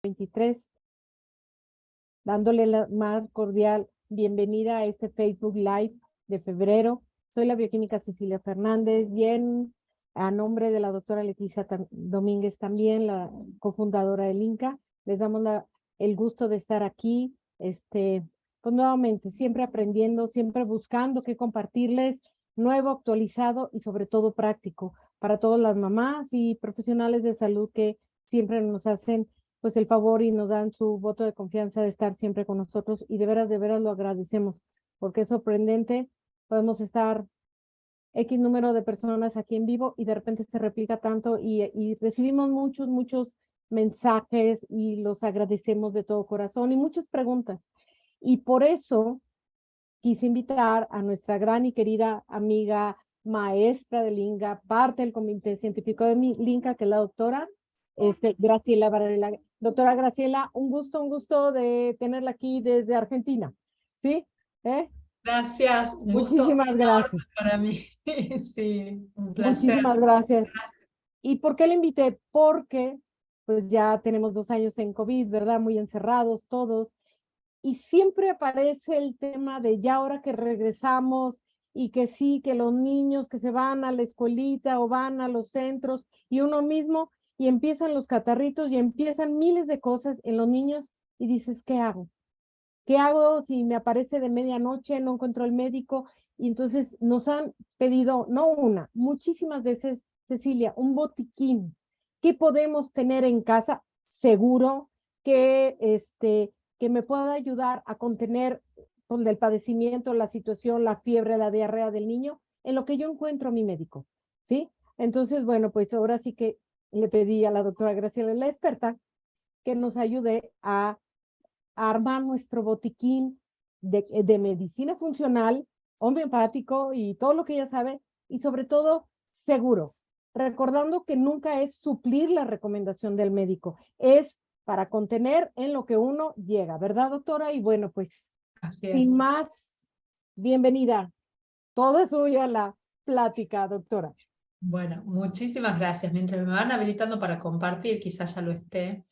23, dándole la más cordial bienvenida a este Facebook Live de febrero. Soy la bioquímica Cecilia Fernández, bien a nombre de la doctora Leticia Domínguez también, la cofundadora del INCA. Les damos el gusto de estar aquí, pues nuevamente, siempre aprendiendo, siempre buscando qué compartirles, nuevo, actualizado y sobre todo práctico para todas las mamás y profesionales de salud que siempre nos hacen pues el favor y nos dan su voto de confianza de estar siempre con nosotros y de veras lo agradecemos porque es sorprendente, podemos estar X número de personas aquí en vivo y de repente se replica tanto y recibimos muchos mensajes y los agradecemos de todo corazón y muchas preguntas. Y por eso quise invitar a nuestra gran y querida amiga maestra del INCA, parte del comité científico de INCA, que es la doctora Graciela Varela. Doctora Graciela, un gusto de tenerla aquí desde Argentina. ¿Sí? Gracias, un gusto Muchísimas enorme gracias. para mí. Sí, un placer. Muchísimas gracias. ¿Y por qué la invité? Porque pues ya tenemos 2 años en COVID, ¿verdad? Muy encerrados todos. Y siempre aparece el tema de ya ahora que regresamos y que sí, que los niños que se van a la escuelita o van a los centros y uno mismo y empiezan los catarritos y empiezan miles de cosas en los niños y dices, ¿qué hago? ¿Qué hago si me aparece de medianoche, no encuentro al médico? Y entonces nos han pedido, no una, muchísimas veces, Cecilia, un botiquín. ¿Qué podemos tener en casa seguro que me pueda ayudar a contener con el padecimiento, la situación, la fiebre, la diarrea del niño, en lo que yo encuentro a mi médico? ¿Sí? Entonces, bueno, pues ahora sí que le pedí a la doctora Graciela, la experta, que nos ayude a armar nuestro botiquín de medicina funcional, homeopático y todo lo que ella sabe, y sobre todo seguro, recordando que nunca es suplir la recomendación del médico, es para contener en lo que uno llega, ¿verdad, doctora? Y bueno, pues Así sin es. más, bienvenida. Toda suya la plática, doctora. Bueno, muchísimas gracias. Mientras me van habilitando para compartir, quizás ya lo esté,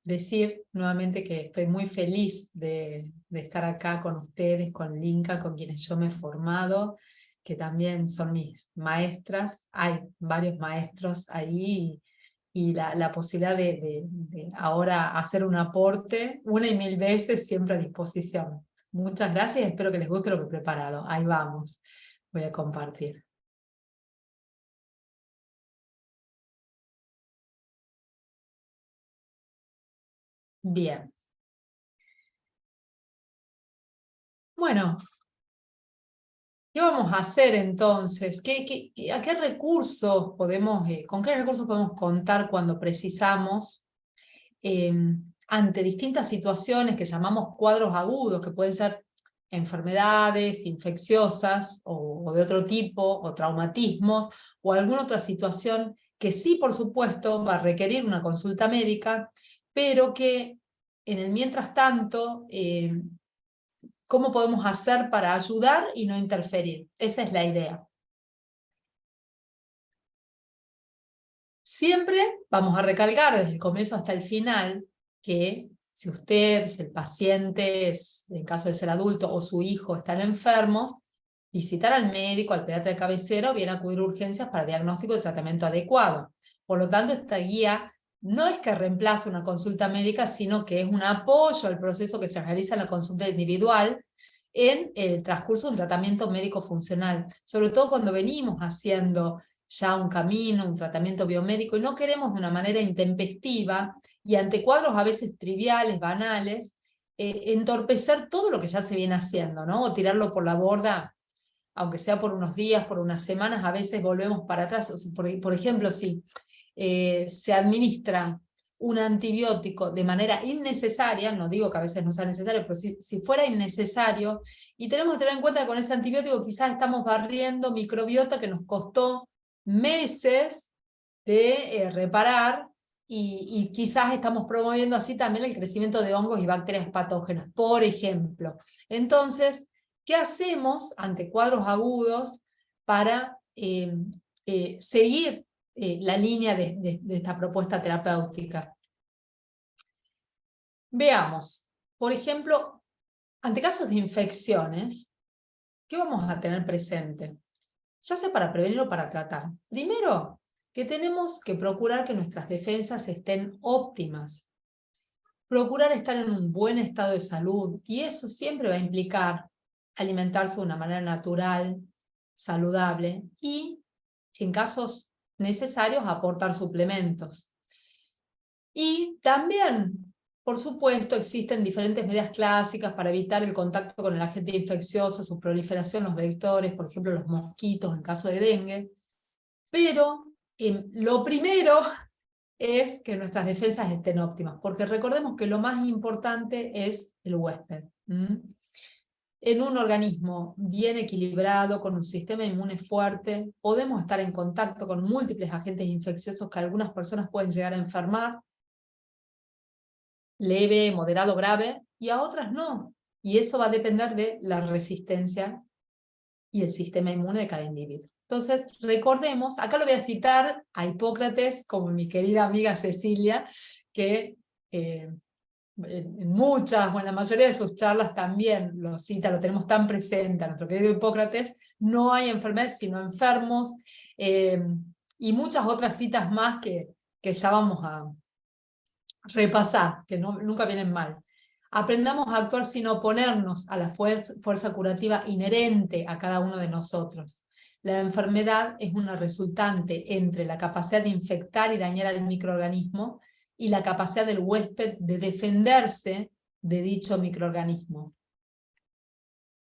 decir nuevamente que estoy muy feliz de estar acá con ustedes, con Linka, con quienes yo me he formado, que también son mis maestras. Hay varios maestros ahí y la posibilidad de ahora hacer un aporte una y mil veces siempre a disposición. Muchas gracias y espero que les guste lo que he preparado. Ahí vamos, voy a compartir. Bien. Bueno, ¿qué vamos a hacer entonces? ¿A qué recursos podemos, con qué recursos podemos contar cuando precisamos eh, ante distintas situaciones que llamamos cuadros agudos, que pueden ser enfermedades infecciosas o de otro tipo, o traumatismos, o alguna otra situación que sí, por supuesto, va a requerir una consulta médica, pero que en el mientras tanto, ¿cómo podemos hacer para ayudar y no interferir? Esa es la idea. Siempre vamos a recalcar desde el comienzo hasta el final que si usted, si el paciente, en caso de ser adulto, o su hijo están enfermos, visitar al médico, al pediatra de cabecera o bien acudir a urgencias para diagnóstico y tratamiento adecuado. Por lo tanto, esta guía no es que reemplace una consulta médica, sino que es un apoyo al proceso que se realiza en la consulta individual en el transcurso de un tratamiento médico funcional, sobre todo cuando venimos haciendo ya un camino, un tratamiento biomédico, y no queremos de una manera intempestiva y ante cuadros a veces triviales, banales, entorpecer todo lo que ya se viene haciendo, ¿no? O tirarlo por la borda, aunque sea por unos días, por unas semanas, a veces volvemos para atrás. O sea, por ejemplo, si se administra un antibiótico de manera innecesaria, no digo que a veces no sea necesario, pero si fuera innecesario, y tenemos que tener en cuenta que con ese antibiótico quizás estamos barriendo microbiota que nos costó meses de reparar y quizás estamos promoviendo así también el crecimiento de hongos y bacterias patógenas, por ejemplo. Entonces, ¿qué hacemos ante cuadros agudos para seguir la línea de esta propuesta terapéutica? Veamos, por ejemplo, ante casos de infecciones, ¿qué vamos a tener presente? Ya sea para prevenir o para tratar. Primero, que tenemos que procurar que nuestras defensas estén óptimas. Procurar estar en un buen estado de salud, y eso siempre va a implicar alimentarse de una manera natural, saludable, y en casos necesarios aportar suplementos. Y también, por supuesto, existen diferentes medidas clásicas para evitar el contacto con el agente infeccioso, su proliferación, los vectores, por ejemplo, los mosquitos en caso de dengue. Pero lo primero es que nuestras defensas estén óptimas, porque recordemos que lo más importante es el huésped. En un organismo bien equilibrado, con un sistema inmune fuerte, podemos estar en contacto con múltiples agentes infecciosos que algunas personas pueden llegar a enfermar, leve, moderado, grave, y a otras no. Y eso va a depender de la resistencia y el sistema inmune de cada individuo. Entonces, recordemos, acá lo voy a citar a Hipócrates, como mi querida amiga Cecilia, que en muchas o en la mayoría de sus charlas también lo cita, lo tenemos tan presente a nuestro querido Hipócrates: no hay enfermedades sino enfermos, y muchas otras citas más que ya vamos a repasar, que nunca vienen mal. Aprendamos a actuar sin oponernos a la fuerza curativa inherente a cada uno de nosotros. La enfermedad es una resultante entre la capacidad de infectar y dañar al microorganismo y la capacidad del huésped de defenderse de dicho microorganismo.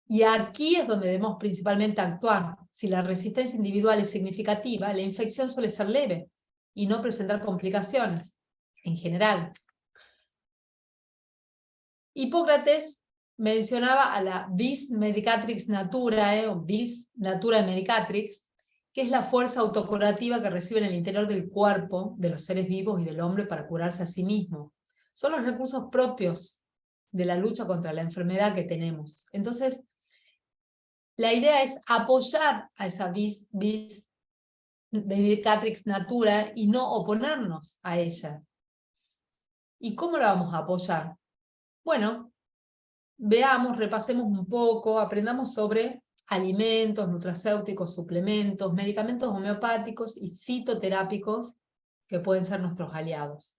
Y aquí es donde debemos principalmente actuar. Si la resistencia individual es significativa, la infección suele ser leve y no presentar complicaciones, en general. Hipócrates mencionaba a la vis medicatrix naturae, o vis naturae medicatrix, que es la fuerza autocurativa que recibe en el interior del cuerpo de los seres vivos y del hombre para curarse a sí mismo. Son los recursos propios de la lucha contra la enfermedad que tenemos. Entonces, la idea es apoyar a esa vis medicatrix naturae y no oponernos a ella. ¿Y cómo la vamos a apoyar? Bueno, veamos, repasemos un poco, aprendamos sobre alimentos, nutracéuticos, suplementos, medicamentos homeopáticos y fitoterápicos que pueden ser nuestros aliados.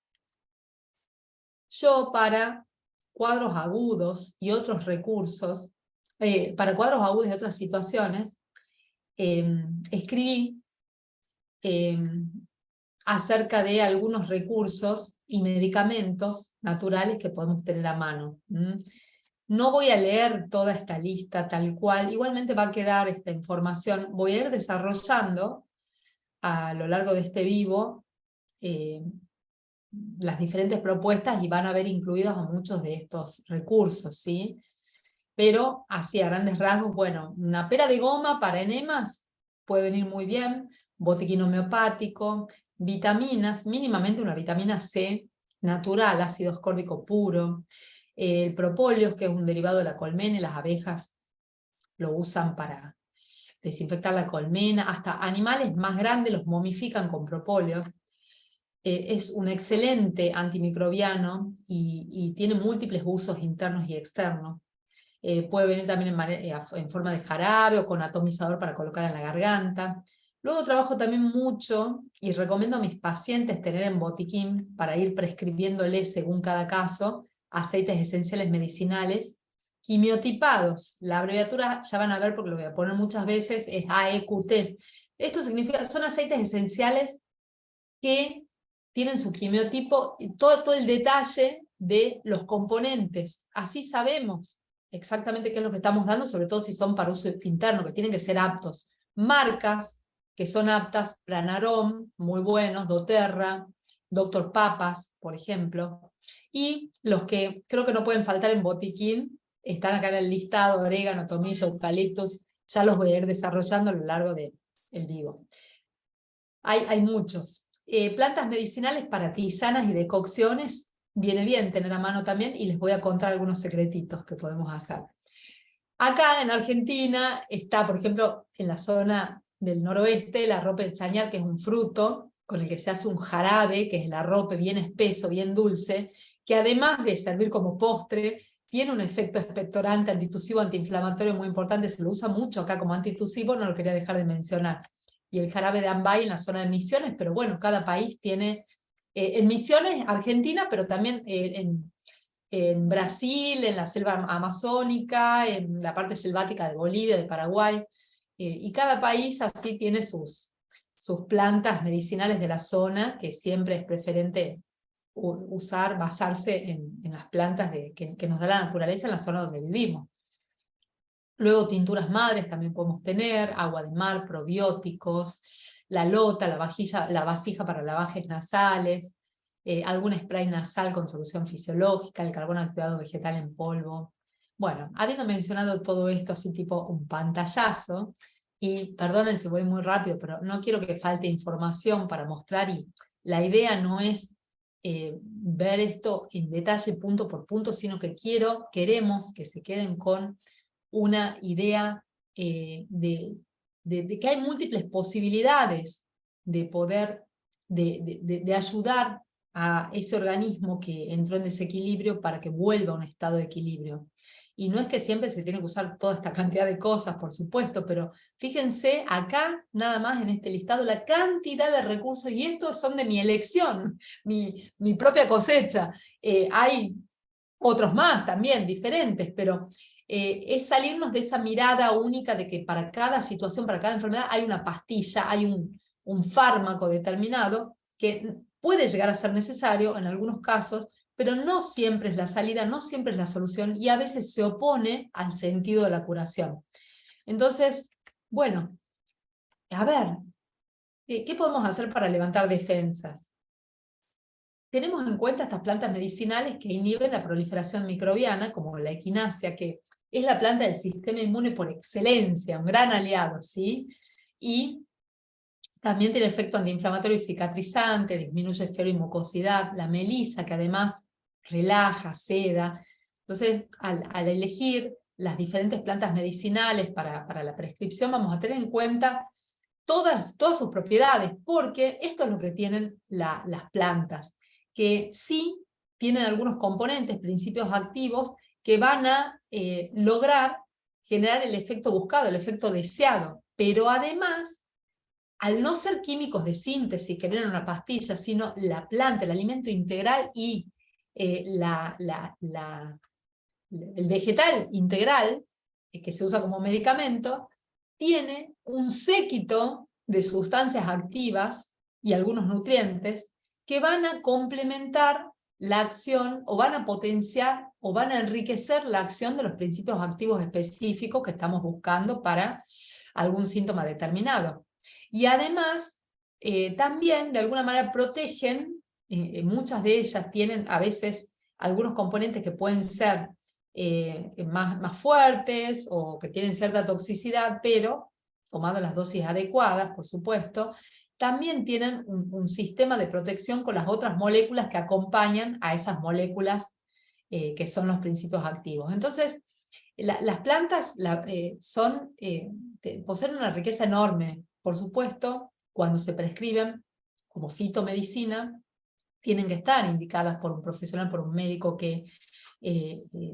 Yo, para cuadros agudos y otros recursos, para cuadros agudos y otras situaciones, escribí acerca de algunos recursos y medicamentos naturales que podemos tener a mano. No voy a leer toda esta lista tal cual, igualmente va a quedar esta información. Voy a ir desarrollando a lo largo de este vivo las diferentes propuestas y van a ver incluidos a muchos de estos recursos, ¿sí? Pero así a grandes rasgos, bueno, una pera de goma para enemas puede venir muy bien, botiquín homeopático, vitaminas, mínimamente una vitamina C natural, ácido ascórbico puro, el propóleo, que es un derivado de la colmena, y las abejas lo usan para desinfectar la colmena, hasta animales más grandes los momifican con propóleo. Es un excelente antimicrobiano y tiene múltiples usos internos y externos. Puede venir también en forma de jarabe o con atomizador para colocar en la garganta. Luego trabajo también mucho y recomiendo a mis pacientes tener en botiquín, para ir prescribiéndoles según cada caso, aceites esenciales medicinales quimiotipados. La abreviatura ya van a ver porque lo voy a poner muchas veces, es AEQT. Esto significa, son aceites esenciales que tienen su quimiotipo y todo el detalle de los componentes. Así sabemos exactamente qué es lo que estamos dando, sobre todo si son para uso interno, que tienen que ser aptos. Marcas que son aptas: Pranarom, muy buenos, doTERRA, Dr. Papas, por ejemplo. Y los que creo que no pueden faltar en botiquín, están acá en el listado: orégano, tomillo, eucaliptus. Ya los voy a ir desarrollando a lo largo del vivo. Hay muchos. Plantas medicinales para tisanas y decocciones, viene bien tener a mano también, y les voy a contar algunos secretitos que podemos hacer. Acá en Argentina está, por ejemplo, en la zona del noroeste, el arrope de chañar, que es un fruto con el que se hace un jarabe, que es el arrope bien espeso, bien dulce, que además de servir como postre, tiene un efecto expectorante, antitusivo, antiinflamatorio muy importante, se lo usa mucho acá como antitusivo, no lo quería dejar de mencionar. Y el jarabe de Ambay en la zona de Misiones, pero bueno, cada país tiene, en Misiones, Argentina, pero también en Brasil, en la selva amazónica, en la parte selvática de Bolivia, de Paraguay, y cada país así tiene sus plantas medicinales de la zona, que siempre es preferente usar, basarse en las plantas que nos da la naturaleza en la zona donde vivimos. Luego tinturas madres también podemos tener, agua de mar, probióticos, la lota, la vasija para lavajes nasales, algún spray nasal con solución fisiológica, el carbón activado vegetal en polvo. Bueno, habiendo mencionado todo esto así tipo un pantallazo, y perdonen si voy muy rápido, pero no quiero que falte información para mostrar, y la idea no es ver esto en detalle punto por punto, sino que queremos que se queden con una idea de que hay múltiples posibilidades de poder, de ayudar a ese organismo que entró en desequilibrio para que vuelva a un estado de equilibrio. Y no es que siempre se tiene que usar toda esta cantidad de cosas, por supuesto, pero fíjense acá, nada más en este listado, la cantidad de recursos, y estos son de mi elección, mi propia cosecha. Hay otros más también, diferentes, pero es salirnos de esa mirada única de que para cada situación, para cada enfermedad, hay una pastilla, hay un fármaco determinado que puede llegar a ser necesario en algunos casos, pero no siempre es la salida, no siempre es la solución, y a veces se opone al sentido de la curación. Entonces, bueno, a ver, ¿qué podemos hacer para levantar defensas? Tenemos en cuenta estas plantas medicinales que inhiben la proliferación microbiana, como la equinacia, que es la planta del sistema inmune por excelencia, un gran aliado, ¿sí? Y también tiene efecto antiinflamatorio y cicatrizante, disminuye fiebre y mucosidad. La melisa, que además relaja, seda. Entonces, al elegir las diferentes plantas medicinales para la prescripción, vamos a tener en cuenta todas sus propiedades, porque esto es lo que tienen las plantas, que sí tienen algunos componentes, principios activos, que van a lograr generar el efecto buscado, el efecto deseado, pero además, al no ser químicos de síntesis que vienen en una pastilla, sino la planta, el alimento integral y el vegetal integral, que se usa como medicamento, tiene un séquito de sustancias activas y algunos nutrientes que van a complementar la acción, o van a potenciar, o van a enriquecer la acción de los principios activos específicos que estamos buscando para algún síntoma determinado. Y además, también de alguna manera protegen, muchas de ellas tienen a veces algunos componentes que pueden ser más fuertes o que tienen cierta toxicidad, pero tomando las dosis adecuadas, por supuesto, también tienen un sistema de protección con las otras moléculas que acompañan a esas moléculas que son los principios activos. Entonces, las plantas poseen una riqueza enorme. Por supuesto, cuando se prescriben como fitomedicina, tienen que estar indicadas por un profesional, por un médico que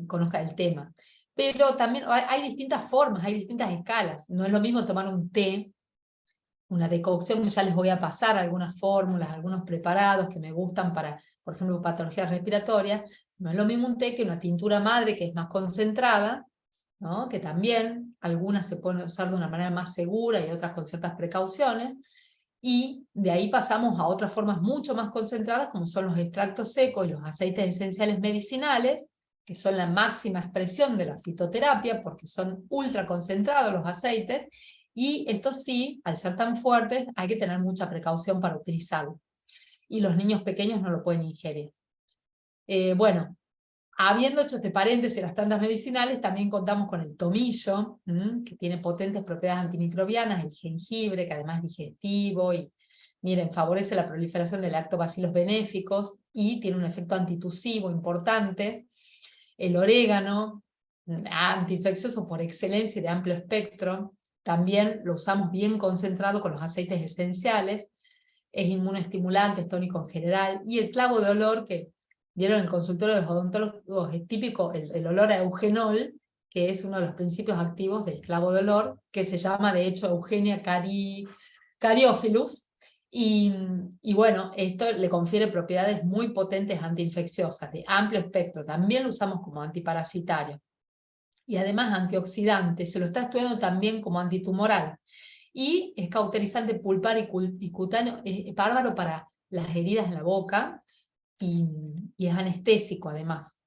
conozca el tema. Pero también hay distintas formas, hay distintas escalas. No es lo mismo tomar un té, una decocción, que ya les voy a pasar algunas fórmulas, algunos preparados que me gustan para, por ejemplo, patologías respiratorias. No es lo mismo un té que una tintura madre, que es más concentrada, ¿no? Que también algunas se pueden usar de una manera más segura y otras con ciertas precauciones. Y de ahí pasamos a otras formas mucho más concentradas, como son los extractos secos y los aceites esenciales medicinales, que son la máxima expresión de la fitoterapia, porque son ultra concentrados los aceites, y estos sí, al ser tan fuertes, hay que tener mucha precaución para utilizarlos. Y los niños pequeños no lo pueden ingerir. Bueno, habiendo hecho este paréntesis de las plantas medicinales, también contamos con el tomillo, que tiene potentes propiedades antimicrobianas, el jengibre, que además es digestivo, y miren, favorece la proliferación de lactobacilos benéficos, y tiene un efecto antitusivo importante. El orégano, antiinfeccioso por excelencia y de amplio espectro, también lo usamos bien concentrado con los aceites esenciales, es inmunoestimulante, es tónico en general, y el clavo de olor, que vieron el consultorio de los odontólogos, es típico el olor a eugenol, que es uno de los principios activos del clavo de olor, que se llama de hecho Eugenia Caryophyllus, y bueno, esto le confiere propiedades muy potentes antiinfecciosas, de amplio espectro. También lo usamos como antiparasitario. Y además antioxidante, se lo está estudiando también como antitumoral. Y es cauterizante pulpar y cutáneo, es bárbaro para las heridas en la boca, y es anestésico además.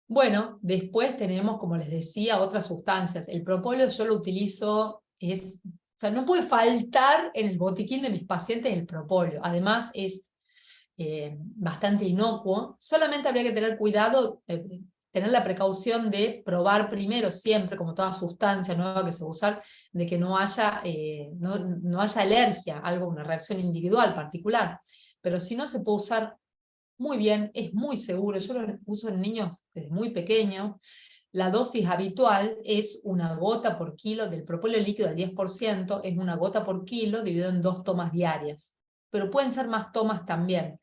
Bueno, después tenemos, como les decía, otras sustancias. El propóleo yo lo utilizo, o sea, no puede faltar en el botiquín de mis pacientes el propóleo. Además es bastante inocuo. Solamente habría que tener cuidado, tener la precaución de probar primero siempre, como toda sustancia nueva que se va a usar, de que no haya, no haya alergia, una reacción individual particular. Pero si no, se puede usar muy bien, es muy seguro. Yo lo uso en niños desde muy pequeños. La dosis habitual es una gota por kilo del propóleo líquido al 10%, es una gota por kilo dividido en 2 tomas diarias. Pero pueden ser más tomas también.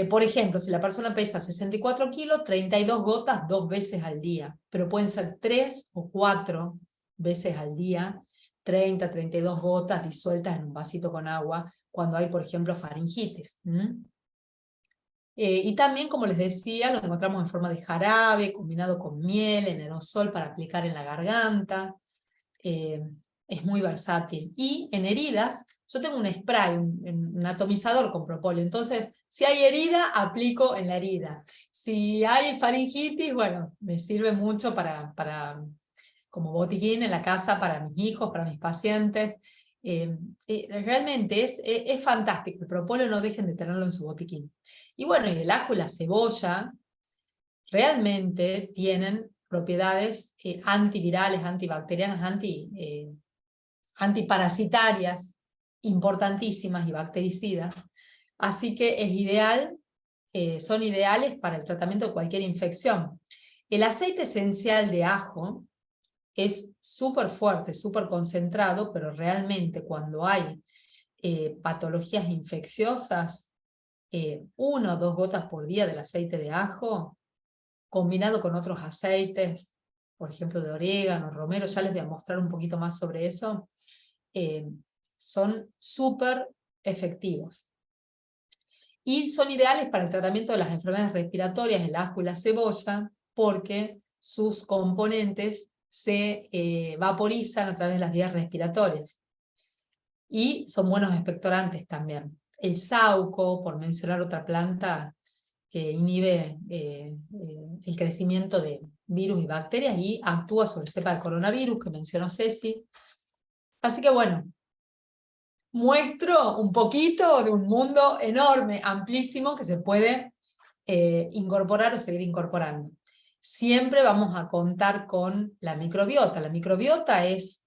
Por ejemplo, si la persona pesa 64 kilos, 32 gotas 2 veces al día. Pero pueden ser 3 o 4 veces al día, 30, 32 gotas disueltas en un vasito con agua, cuando hay, por ejemplo, faringitis. Y también, como les decía, lo encontramos en forma de jarabe, combinado con miel, en aerosol para aplicar en la garganta. Es muy versátil. Y en heridas, yo tengo un spray, un atomizador con propóleo. Entonces, si hay herida, aplico en la herida. Si hay faringitis, bueno, me sirve mucho como botiquín en la casa para mis hijos, para mis pacientes. Realmente es fantástico. El propóleo no dejen de tenerlo en su botiquín. Y bueno, y el ajo y la cebolla realmente tienen propiedades antivirales, antibacterianas, antiparasitarias importantísimas y bactericidas. Así que es ideal, son ideales para el tratamiento de cualquier infección. El aceite esencial de ajo es súper fuerte, súper concentrado, pero realmente cuando hay patologías infecciosas, 1 o 2 gotas por día del aceite de ajo, combinado con otros aceites, por ejemplo de orégano, romero, ya les voy a mostrar un poquito más sobre eso, son súper efectivos. Y son ideales para el tratamiento de las enfermedades respiratorias, el ajo y la cebolla, porque sus componentes se vaporizan a través de las vías respiratorias. Y son buenos expectorantes también. El sauco, por mencionar otra planta que inhibe el crecimiento de virus y bacterias y actúa sobre el cepa de coronavirus que mencionó Ceci. Así que bueno, muestro un poquito de un mundo enorme, amplísimo, que se puede incorporar o seguir incorporando. Siempre vamos a contar con la microbiota. La microbiota es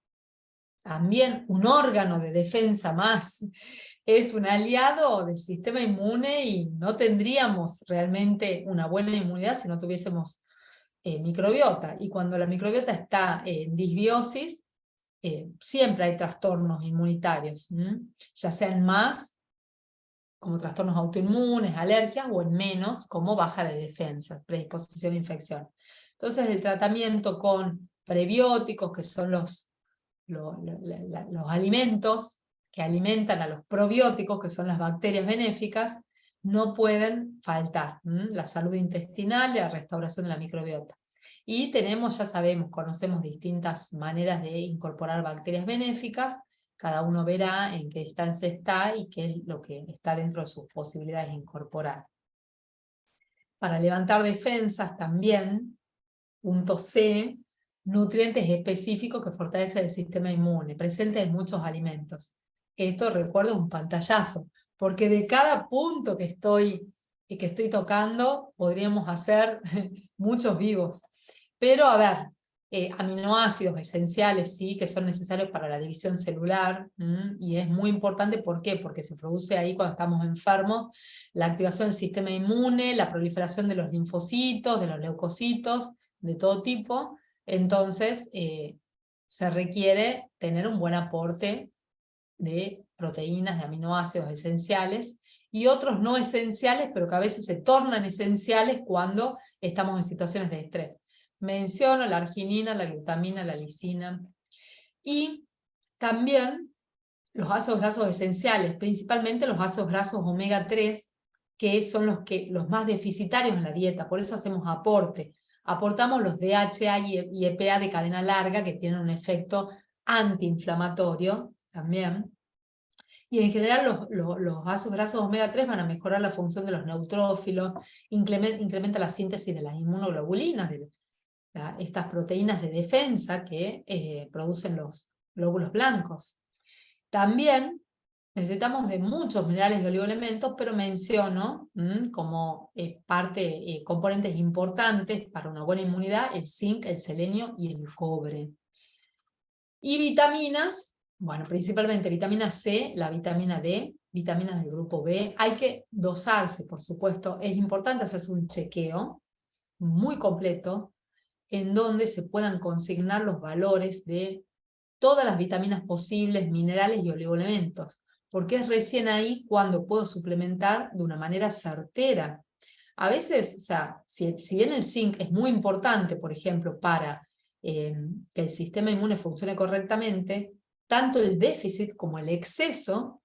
también un órgano de defensa más, es un aliado del sistema inmune y no tendríamos realmente una buena inmunidad si no tuviésemos microbiota. Y cuando la microbiota está en disbiosis, siempre hay trastornos inmunitarios, ya sean más como trastornos autoinmunes, alergias, o en menos como baja de defensa, predisposición a infección. Entonces el tratamiento con prebióticos, que son los alimentos que alimentan a los probióticos, que son las bacterias benéficas, no pueden faltar. La salud intestinal y la restauración de la microbiota. Y tenemos, ya sabemos, conocemos distintas maneras de incorporar bacterias benéficas, cada uno verá en qué distancia está y qué es lo que está dentro de sus posibilidades de incorporar. Para levantar defensas también, punto C, nutrientes específicos que fortalecen el sistema inmune, presentes en muchos alimentos. Esto, recuerdo, un pantallazo, porque de cada punto que estoy tocando, podríamos hacer muchos vivos. Pero, a ver, aminoácidos esenciales, sí, que son necesarios para la división celular, y es muy importante, ¿por qué? Porque se produce ahí cuando estamos enfermos, la activación del sistema inmune, la proliferación de los linfocitos, de los leucocitos, de todo tipo. Entonces se requiere tener un buen aporte de proteínas, de aminoácidos esenciales, y otros no esenciales, pero que a veces se tornan esenciales cuando estamos en situaciones de estrés. Menciono la arginina, la glutamina, la lisina, y también los ácidos grasos esenciales, principalmente los ácidos grasos omega 3, que son los más deficitarios en la dieta, por eso hacemos aporte. Aportamos los DHA y EPA de cadena larga, que tienen un efecto antiinflamatorio también. Y en general los ácidos grasos omega 3 van a mejorar la función de los neutrófilos, incrementa la síntesis de las inmunoglobulinas, estas proteínas de defensa que producen los glóbulos blancos. También necesitamos de muchos minerales y oligoelementos, pero menciono como componentes importantes para una buena inmunidad el zinc, el selenio y el cobre. Y vitaminas, bueno, principalmente vitamina C, la vitamina D, vitaminas del grupo B. Hay que dosarse, por supuesto. Es importante hacerse un chequeo muy completo en donde se puedan consignar los valores de todas las vitaminas posibles, minerales y oligoelementos, porque es recién ahí cuando puedo suplementar de una manera certera. A veces, o sea, si bien el zinc es muy importante, por ejemplo, para que el sistema inmune funcione correctamente, tanto el déficit como el exceso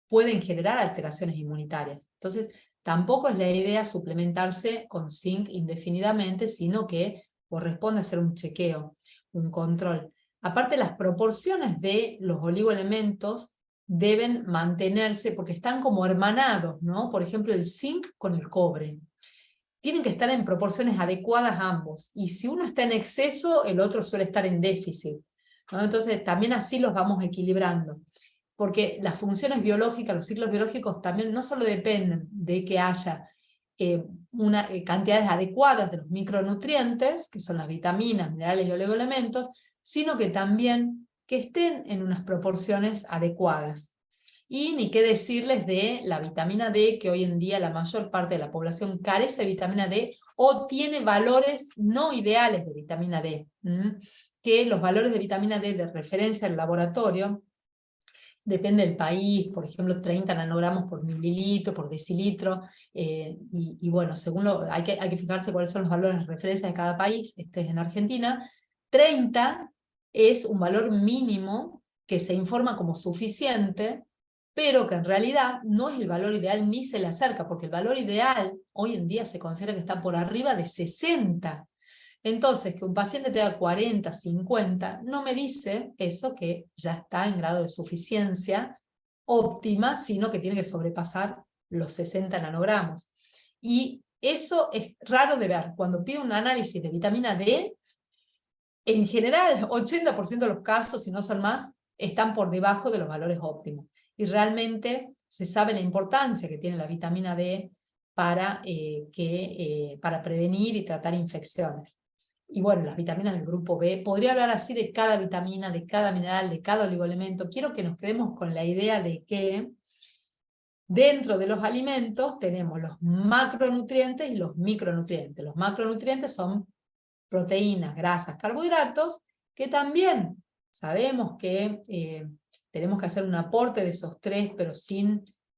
pueden generar alteraciones inmunitarias. Entonces, tampoco es la idea suplementarse con zinc indefinidamente, sino que corresponde hacer un chequeo, un control. Aparte, las proporciones de los oligoelementos deben mantenerse porque están como hermanados, ¿no? Por ejemplo, el zinc con el cobre. Tienen que estar en proporciones adecuadas ambos, y si uno está en exceso, el otro suele estar en déficit, ¿no? Entonces, también así los vamos equilibrando, porque las funciones biológicas, los ciclos biológicos también no solo dependen de que haya cantidades adecuadas de los micronutrientes, que son las vitaminas, minerales y oligoelementos, sino que también que estén en unas proporciones adecuadas. Y ni qué decirles de la vitamina D, que hoy en día la mayor parte de la población carece de vitamina D o tiene valores no ideales de vitamina D, que los valores de vitamina D de referencia al laboratorio, depende del país, por ejemplo, 30 nanogramos por mililitro, por decilitro, y bueno, según hay que fijarse cuáles son los valores de referencia de cada país. Este es en Argentina. 30 es un valor mínimo que se informa como suficiente, pero que en realidad no es el valor ideal ni se le acerca, porque el valor ideal hoy en día se considera que está por arriba de 60. Entonces, que un paciente tenga 40, 50, no me dice eso que ya está en grado de suficiencia óptima, sino que tiene que sobrepasar los 60 nanogramos. Y eso es raro de ver. Cuando pido un análisis de vitamina D, en general, 80% de los casos, si no son más, están por debajo de los valores óptimos. Y realmente se sabe la importancia que tiene la vitamina D para prevenir y tratar infecciones. Y bueno, las vitaminas del grupo B, podría hablar así de cada vitamina, de cada mineral, de cada oligoelemento. Quiero que nos quedemos con la idea de que dentro de los alimentos tenemos los macronutrientes y los micronutrientes. Los macronutrientes son proteínas, grasas, carbohidratos, que también sabemos que tenemos que hacer un aporte de esos tres, pero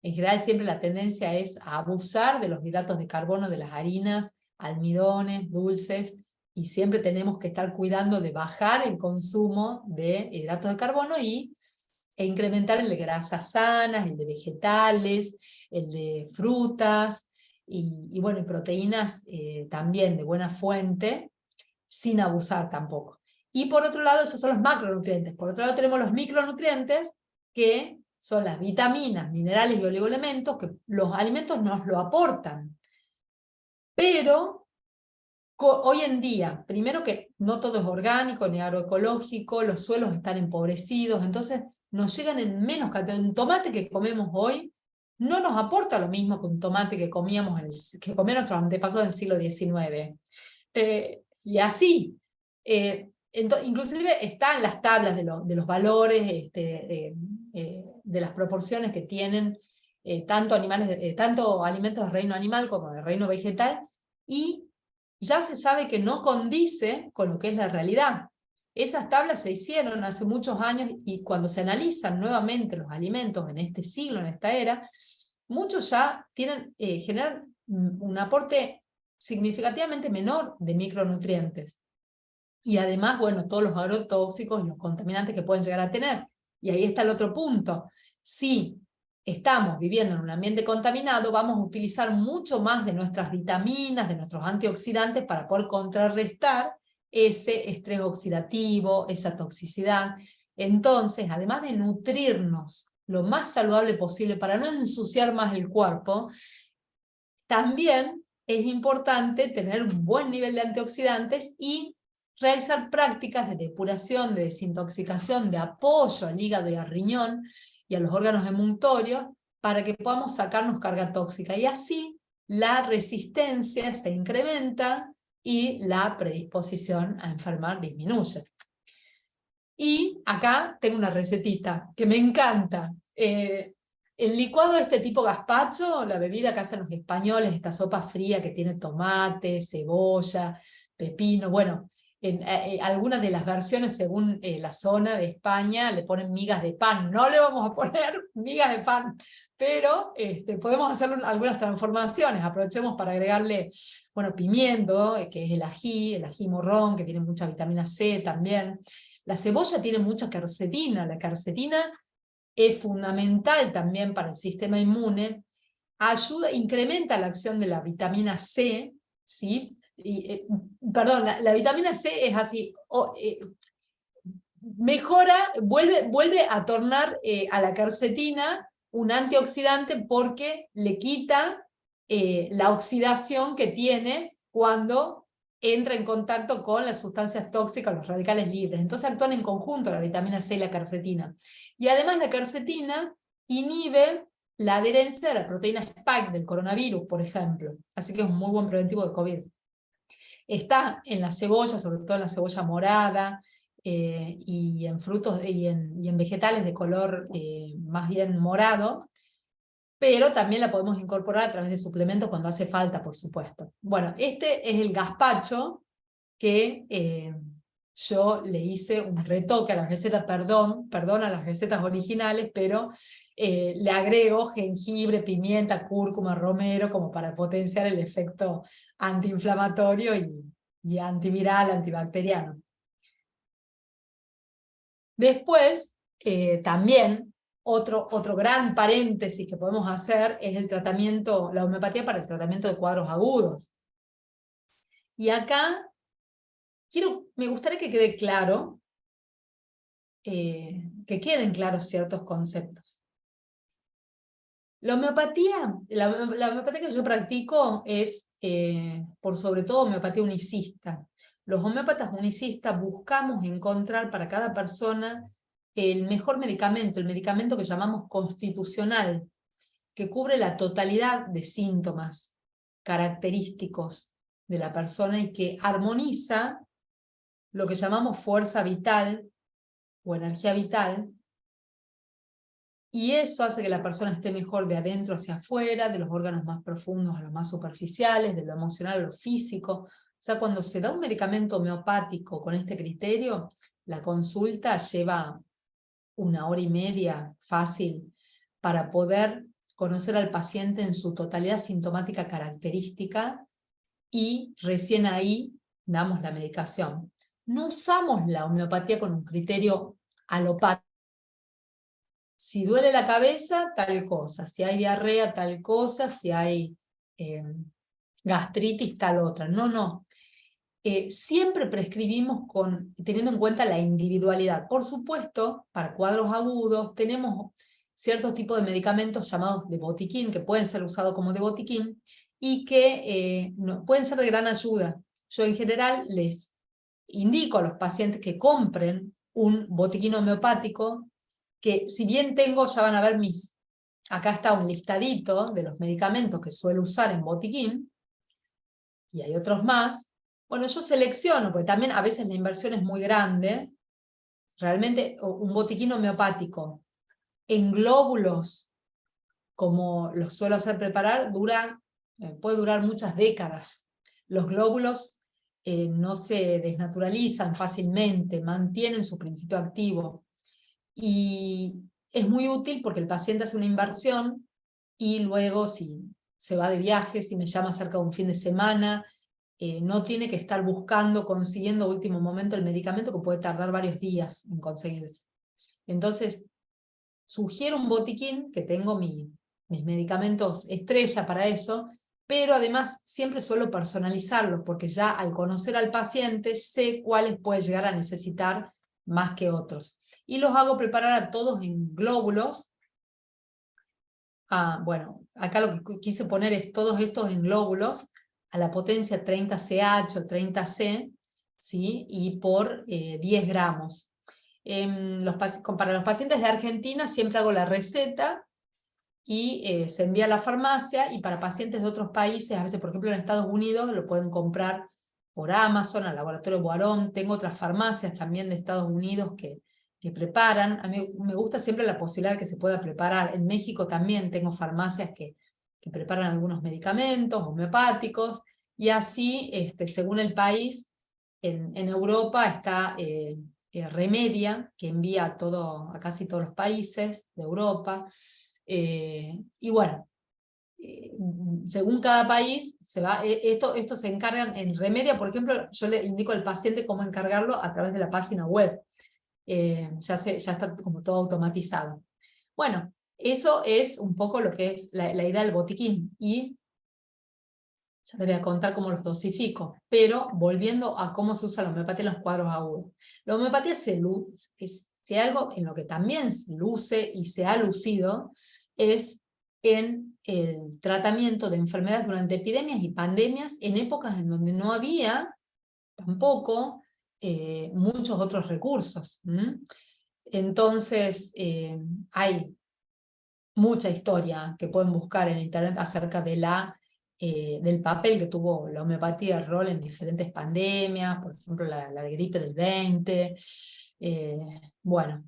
en general siempre la tendencia es a abusar de los hidratos de carbono, de las harinas, almidones, dulces, y siempre tenemos que estar cuidando de bajar el consumo de hidratos de carbono e incrementar el de grasas sanas, el de vegetales, el de frutas, y bueno, y proteínas también de buena fuente, sin abusar tampoco. Y por otro lado, esos son los macronutrientes. Por otro lado tenemos los micronutrientes, que son las vitaminas, minerales y oligoelementos, que los alimentos nos lo aportan. Pero hoy en día, primero que no todo es orgánico ni agroecológico, los suelos están empobrecidos, entonces nos llegan en menos cantidad. Un tomate que comemos hoy no nos aporta lo mismo que un tomate que comían nuestros antepasados del siglo XIX. Y así, inclusive están las tablas de los valores, de las proporciones que tienen tanto alimentos del reino animal como del reino vegetal, y ya se sabe que no condice con lo que es la realidad. Esas tablas se hicieron hace muchos años, y cuando se analizan nuevamente los alimentos en este siglo, en esta era, muchos ya generan un aporte significativamente menor de micronutrientes. Y además, bueno, todos los agrotóxicos y los contaminantes que pueden llegar a tener. Y ahí está el otro punto. Si estamos viviendo en un ambiente contaminado, vamos a utilizar mucho más de nuestras vitaminas, de nuestros antioxidantes para poder contrarrestar ese estrés oxidativo, esa toxicidad. Entonces, además de nutrirnos lo más saludable posible para no ensuciar más el cuerpo, también es importante tener un buen nivel de antioxidantes y realizar prácticas de depuración, de desintoxicación, de apoyo al hígado y al riñón y a los órganos emuntorios para que podamos sacarnos carga tóxica. Y así la resistencia se incrementa y la predisposición a enfermar disminuye. Y acá tengo una recetita que me encanta. El licuado de este tipo gazpacho, la bebida que hacen los españoles, esta sopa fría que tiene tomate, cebolla, pepino, bueno, en algunas de las versiones según la zona de España le ponen migas de pan, no le vamos a poner migas de pan, pero podemos hacer algunas transformaciones, aprovechemos para agregarle, bueno, pimiento, que es el ají morrón, que tiene mucha vitamina C también. La cebolla tiene mucha quercetina, la quercetina es fundamental también para el sistema inmune, ayuda, incrementa la acción de la vitamina C, ¿sí? Perdón, la vitamina C es así, mejora, vuelve a tornar a la quercetina un antioxidante porque le quita la oxidación que tiene cuando entra en contacto con las sustancias tóxicas, los radicales libres. Entonces actúan en conjunto la vitamina C y la quercetina. Y además la quercetina inhibe la adherencia de la proteína Spike del coronavirus, por ejemplo. Así que es un muy buen preventivo de COVID. Está en la cebolla, sobre todo en la cebolla morada, y en frutos y en vegetales de color más bien morado, pero también la podemos incorporar a través de suplementos cuando hace falta, por supuesto. Bueno, este es el gazpacho que yo le hice un retoque a las recetas, perdón a las recetas originales, pero le agrego jengibre, pimienta, cúrcuma, romero, como para potenciar el efecto antiinflamatorio y antiviral, antibacteriano. Después, también, otro gran paréntesis que podemos hacer es el tratamiento, la homeopatía para el tratamiento de cuadros agudos. Y acá me gustaría que quede claro, que queden claros ciertos conceptos. La homeopatía que yo practico es, por sobre todo, homeopatía unicista. Los homeópatas unicistas buscamos encontrar para cada persona el mejor medicamento, el medicamento que llamamos constitucional, que cubre la totalidad de síntomas característicos de la persona y que armoniza lo que llamamos fuerza vital o energía vital, y eso hace que la persona esté mejor de adentro hacia afuera, de los órganos más profundos a los más superficiales, de lo emocional a lo físico. O sea, cuando se da un medicamento homeopático con este criterio, la consulta lleva 1 hora y media fácil para poder conocer al paciente en su totalidad sintomática característica y recién ahí damos la medicación. No usamos la homeopatía con un criterio alopático. Si duele la cabeza, tal cosa. Si hay diarrea, tal cosa. Si hay gastritis, tal otra. No. Siempre prescribimos teniendo en cuenta la individualidad. Por supuesto, para cuadros agudos tenemos ciertos tipos de medicamentos llamados de botiquín, que pueden ser usados como de botiquín, y que pueden ser de gran ayuda. Yo en general les indico a los pacientes que compren un botiquín homeopático, que si bien tengo, ya van a ver acá está un listadito de los medicamentos que suelo usar en botiquín, y hay otros más. Bueno, yo selecciono, porque también a veces la inversión es muy grande. Realmente un botiquín homeopático en glóbulos, como los suelo hacer preparar, puede durar muchas décadas. Los glóbulos no se desnaturalizan fácilmente, mantienen su principio activo. Y es muy útil porque el paciente hace una inversión y luego si se va de viaje, si me llama cerca de un fin de semana, no tiene que estar buscando, consiguiendo a último momento el medicamento que puede tardar varios días en conseguirse. Entonces, sugiero un botiquín, que tengo mis medicamentos estrella para eso, pero además siempre suelo personalizarlos, porque ya al conocer al paciente sé cuáles puede llegar a necesitar más que otros. Y los hago preparar a todos en glóbulos. Bueno, acá lo que quise poner es todos estos en glóbulos a la potencia 30CH o 30C, ¿sí? Y por 10 gramos. Para los pacientes de Argentina siempre hago la receta y se envía a la farmacia, y para pacientes de otros países, a veces por ejemplo en Estados Unidos, lo pueden comprar por Amazon, al laboratorio Boiron. Tengo otras farmacias también de Estados Unidos que preparan. A mí me gusta siempre la posibilidad de que se pueda preparar. En México también tengo farmacias que preparan algunos medicamentos homeopáticos, y así, según el país, en Europa está Remedia, que envía a casi todos los países de Europa. Y bueno, según cada país, esto se encargan en Remedia, por ejemplo, yo le indico al paciente cómo encargarlo a través de la página web. Ya está como todo automatizado. Bueno, eso es un poco lo que es la idea del botiquín, y ya te voy a contar cómo los dosifico, pero volviendo a cómo se usa la homeopatía en los cuadros agudos. La homeopatía si algo en lo que también se luce y se ha lucido es en el tratamiento de enfermedades durante epidemias y pandemias en épocas en donde no había tampoco muchos otros recursos. Entonces, hay mucha historia que pueden buscar en internet acerca de del papel que tuvo la homeopatía, el rol en diferentes pandemias, por ejemplo la de gripe del 20, bueno,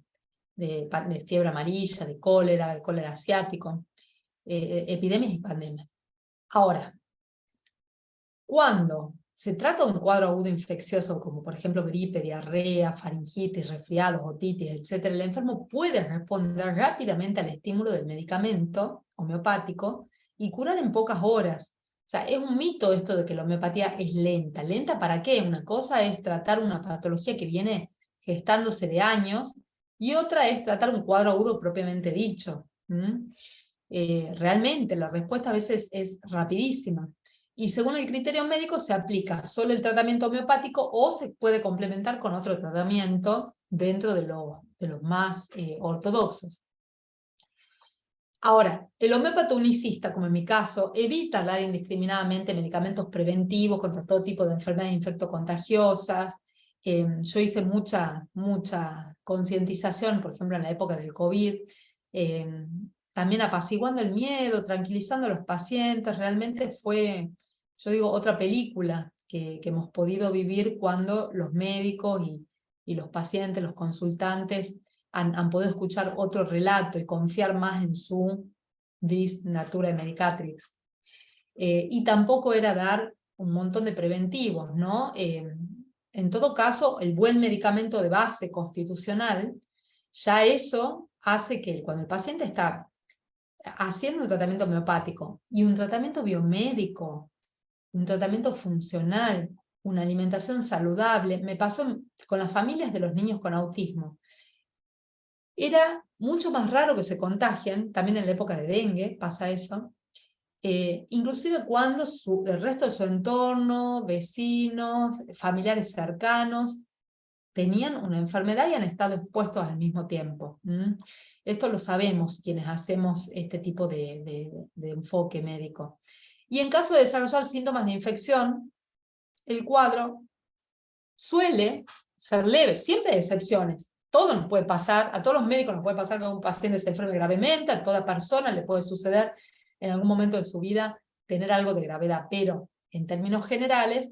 de fiebre amarilla, de cólera asiático, epidemias y pandemias. Ahora, cuando se trata de un cuadro agudo infeccioso, como por ejemplo gripe, diarrea, faringitis, resfriados, otitis, etc., el enfermo puede responder rápidamente al estímulo del medicamento homeopático y curar en pocas horas. O sea, es un mito esto de que la homeopatía es lenta. ¿Lenta para qué? Una cosa es tratar una patología que viene gestándose de años, y otra es tratar un cuadro agudo propiamente dicho. Realmente la respuesta a veces es rapidísima. Y según el criterio médico se aplica solo el tratamiento homeopático o se puede complementar con otro tratamiento dentro de los más ortodoxos. Ahora, el homeópata unicista, como en mi caso, evita dar indiscriminadamente medicamentos preventivos contra todo tipo de enfermedades infectocontagiosas. Yo hice mucha concientización, por ejemplo, en la época del COVID, también apaciguando el miedo, tranquilizando a los pacientes. Realmente fue, yo digo, otra película que hemos podido vivir cuando los médicos y los pacientes, los consultantes, han podido escuchar otro relato y confiar más en su vis natura medicatrix. Y tampoco era dar un montón de preventivos, ¿no? En todo caso, el buen medicamento de base constitucional, ya eso hace que cuando el paciente está haciendo un tratamiento homeopático y un tratamiento biomédico, un tratamiento funcional, una alimentación saludable, me pasó con las familias de los niños con autismo. Era mucho más raro que se contagien, también en la época de dengue pasa eso, inclusive cuando el resto de su entorno, vecinos, familiares cercanos, tenían una enfermedad y han estado expuestos al mismo tiempo. Esto lo sabemos quienes hacemos este tipo de enfoque médico. Y en caso de desarrollar síntomas de infección, el cuadro suele ser leve, siempre hay excepciones. Todo nos puede pasar, a todos los médicos nos puede pasar que un paciente se enferme gravemente, a toda persona le puede suceder en algún momento de su vida tener algo de gravedad, pero en términos generales,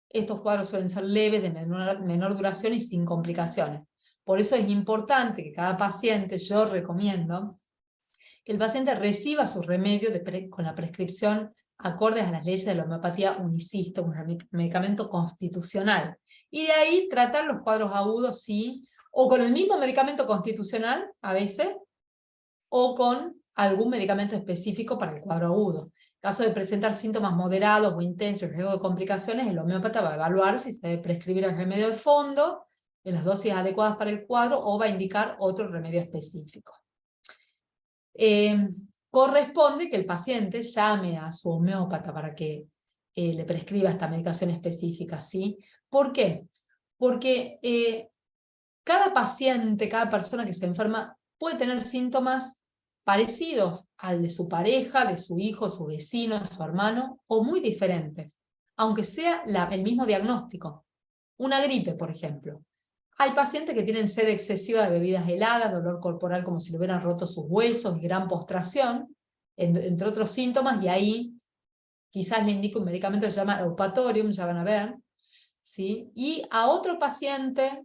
estos cuadros suelen ser leves, de menor duración y sin complicaciones. Por eso es importante que cada paciente, yo recomiendo, que el paciente reciba su remedio con la prescripción acordes a las leyes de la homeopatía unicista, un medicamento constitucional. Y de ahí tratar los cuadros agudos, sí, o con el mismo medicamento constitucional, a veces, o con algún medicamento específico para el cuadro agudo. En caso de presentar síntomas moderados o intensos, riesgo de complicaciones, el homeópata va a evaluar si se debe prescribir el remedio de fondo en las dosis adecuadas para el cuadro o va a indicar otro remedio específico. Corresponde que el paciente llame a su homeópata para que le prescriba esta medicación específica, ¿sí? ¿Por qué? Porque cada paciente, cada persona que se enferma puede tener síntomas parecidos al de su pareja, de su hijo, su vecino, su hermano, o muy diferentes, aunque sea el mismo diagnóstico. Una gripe, por ejemplo. Hay pacientes que tienen sed excesiva de bebidas heladas, dolor corporal como si le hubieran roto sus huesos y gran postración, entre otros síntomas, y ahí quizás le indique un medicamento que se llama Eupatorium, ya van a ver, ¿sí? Y a otro paciente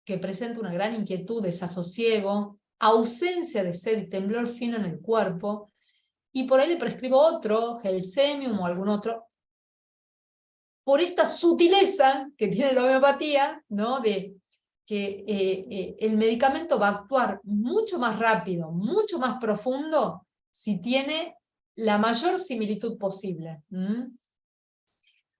que presenta una gran inquietud, desasosiego, ausencia de sed y temblor fino en el cuerpo, y por ahí le prescribo otro, Gelsemium o algún otro, por esta sutileza que tiene la homeopatía, ¿no? De que el medicamento va a actuar mucho más rápido, mucho más profundo, si tiene la mayor similitud posible.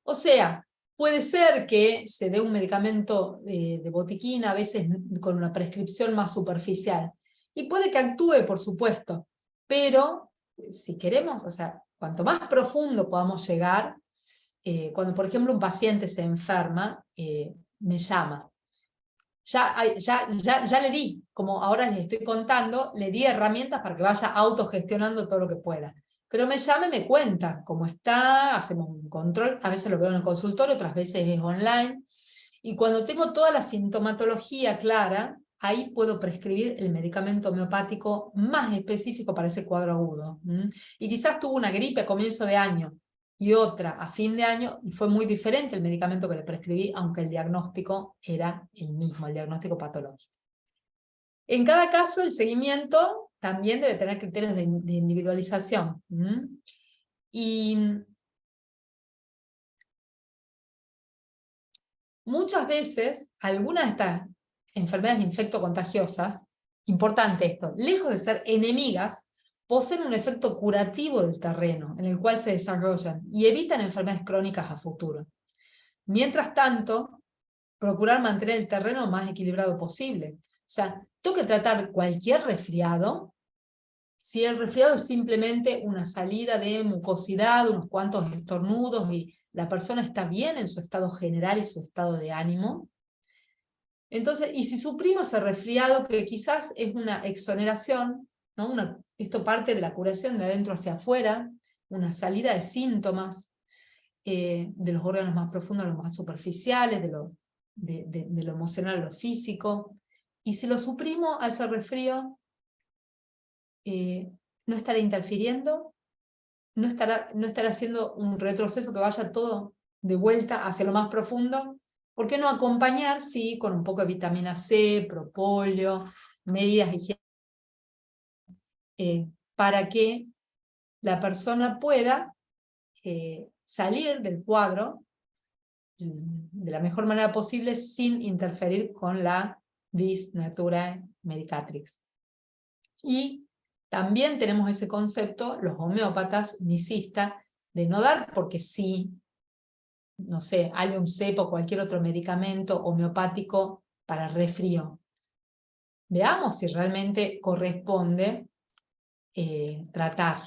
O sea, puede ser que se dé un medicamento de botiquín, a veces con una prescripción más superficial, y puede que actúe, por supuesto, pero si queremos, o sea, cuanto más profundo podamos llegar, cuando por ejemplo un paciente se enferma, me llama. Ya le di, como ahora les estoy contando, le di herramientas para que vaya autogestionando todo lo que pueda. Pero me llama y me cuenta cómo está, hacemos un control, a veces lo veo en el consultorio, otras veces es online. Y cuando tengo toda la sintomatología clara, ahí puedo prescribir el medicamento homeopático más específico para ese cuadro agudo. Y quizás tuvo una gripe a comienzo de año y otra a fin de año, y fue muy diferente el medicamento que le prescribí, aunque el diagnóstico era el mismo, el diagnóstico patológico. En cada caso, el seguimiento también debe tener criterios de individualización. Y muchas veces, algunas de estas enfermedades infectocontagiosas, importante esto, lejos de ser enemigas, poseen un efecto curativo del terreno en el cual se desarrollan y evitan enfermedades crónicas a futuro. Mientras tanto, procurar mantener el terreno lo más equilibrado posible. O sea, tengo que tratar cualquier resfriado. Si el resfriado es simplemente una salida de mucosidad, unos cuantos estornudos y la persona está bien en su estado general y su estado de ánimo, entonces, y si suprimo ese resfriado que quizás es una exoneración, ¿no? Esto parte de la curación de adentro hacia afuera, una salida de síntomas, de los órganos más profundos a los más superficiales, de lo emocional a lo físico, y si lo suprimo a ese resfrío, no estará interfiriendo, no estará haciendo un retroceso que vaya todo de vuelta hacia lo más profundo. ¿Por qué no acompañar, sí, con un poco de vitamina C, propóleo, medidas higiénicas, para que la persona pueda salir del cuadro de la mejor manera posible sin interferir con la vis naturae medicatrix? Y también tenemos ese concepto, los homeópatas unicistas, de no dar porque sí, no sé, Allium cepo o cualquier otro medicamento homeopático para resfrío. Veamos si realmente corresponde tratar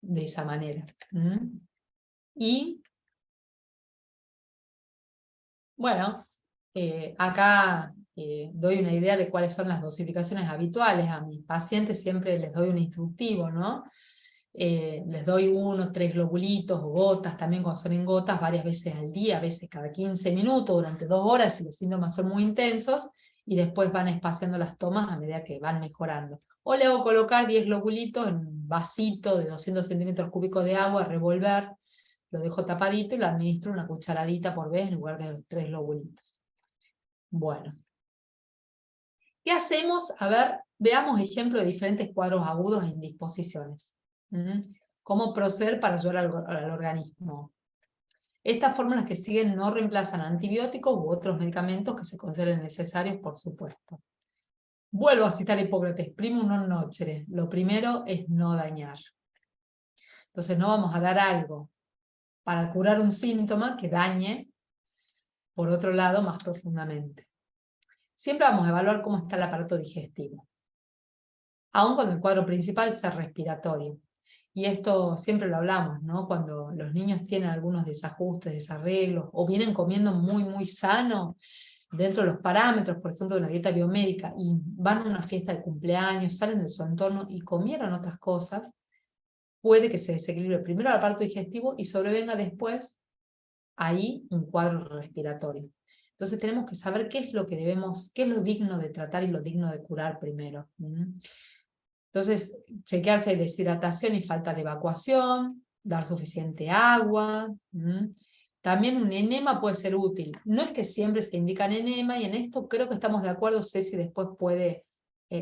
de esa manera. Y, bueno, acá doy una idea de cuáles son las dosificaciones habituales. A mis pacientes siempre les doy un instructivo, ¿no? Les doy 1, 3 globulitos o gotas, también cuando son en gotas, varias veces al día, a veces cada 15 minutos, durante 2 horas, si los síntomas son muy intensos, y después van espaciando las tomas a medida que van mejorando. O le hago colocar 10 globulitos en un vasito de 200 centímetros cúbicos de agua, revolver, lo dejo tapadito y lo administro una cucharadita por vez en lugar de los 3 globulitos. Bueno. ¿Qué hacemos? A ver, veamos ejemplos de diferentes cuadros agudos e indisposiciones. ¿Cómo proceder para ayudar al organismo? Estas fórmulas que siguen no reemplazan antibióticos u otros medicamentos que se consideren necesarios, por supuesto. Vuelvo a citar a Hipócrates, primum non nocere. Lo primero es no dañar. Entonces no vamos a dar algo para curar un síntoma que dañe, por otro lado, más profundamente. Siempre vamos a evaluar cómo está el aparato digestivo, aun cuando el cuadro principal sea respiratorio. Y esto siempre lo hablamos, ¿no? Cuando los niños tienen algunos desajustes, desarreglos, o vienen comiendo muy sano, dentro de los parámetros, por ejemplo, de una dieta biomédica, y van a una fiesta de cumpleaños, salen de su entorno y comieron otras cosas, puede que se desequilibre primero el aparato digestivo y sobrevenga después ahí un cuadro respiratorio. Entonces tenemos que saber qué es lo que debemos, qué es lo digno de tratar y lo digno de curar primero. Entonces, chequearse de deshidratación y falta de evacuación, dar suficiente agua. También un enema puede ser útil. No es que siempre se indican enema, y en esto creo que estamos de acuerdo. Ceci después puede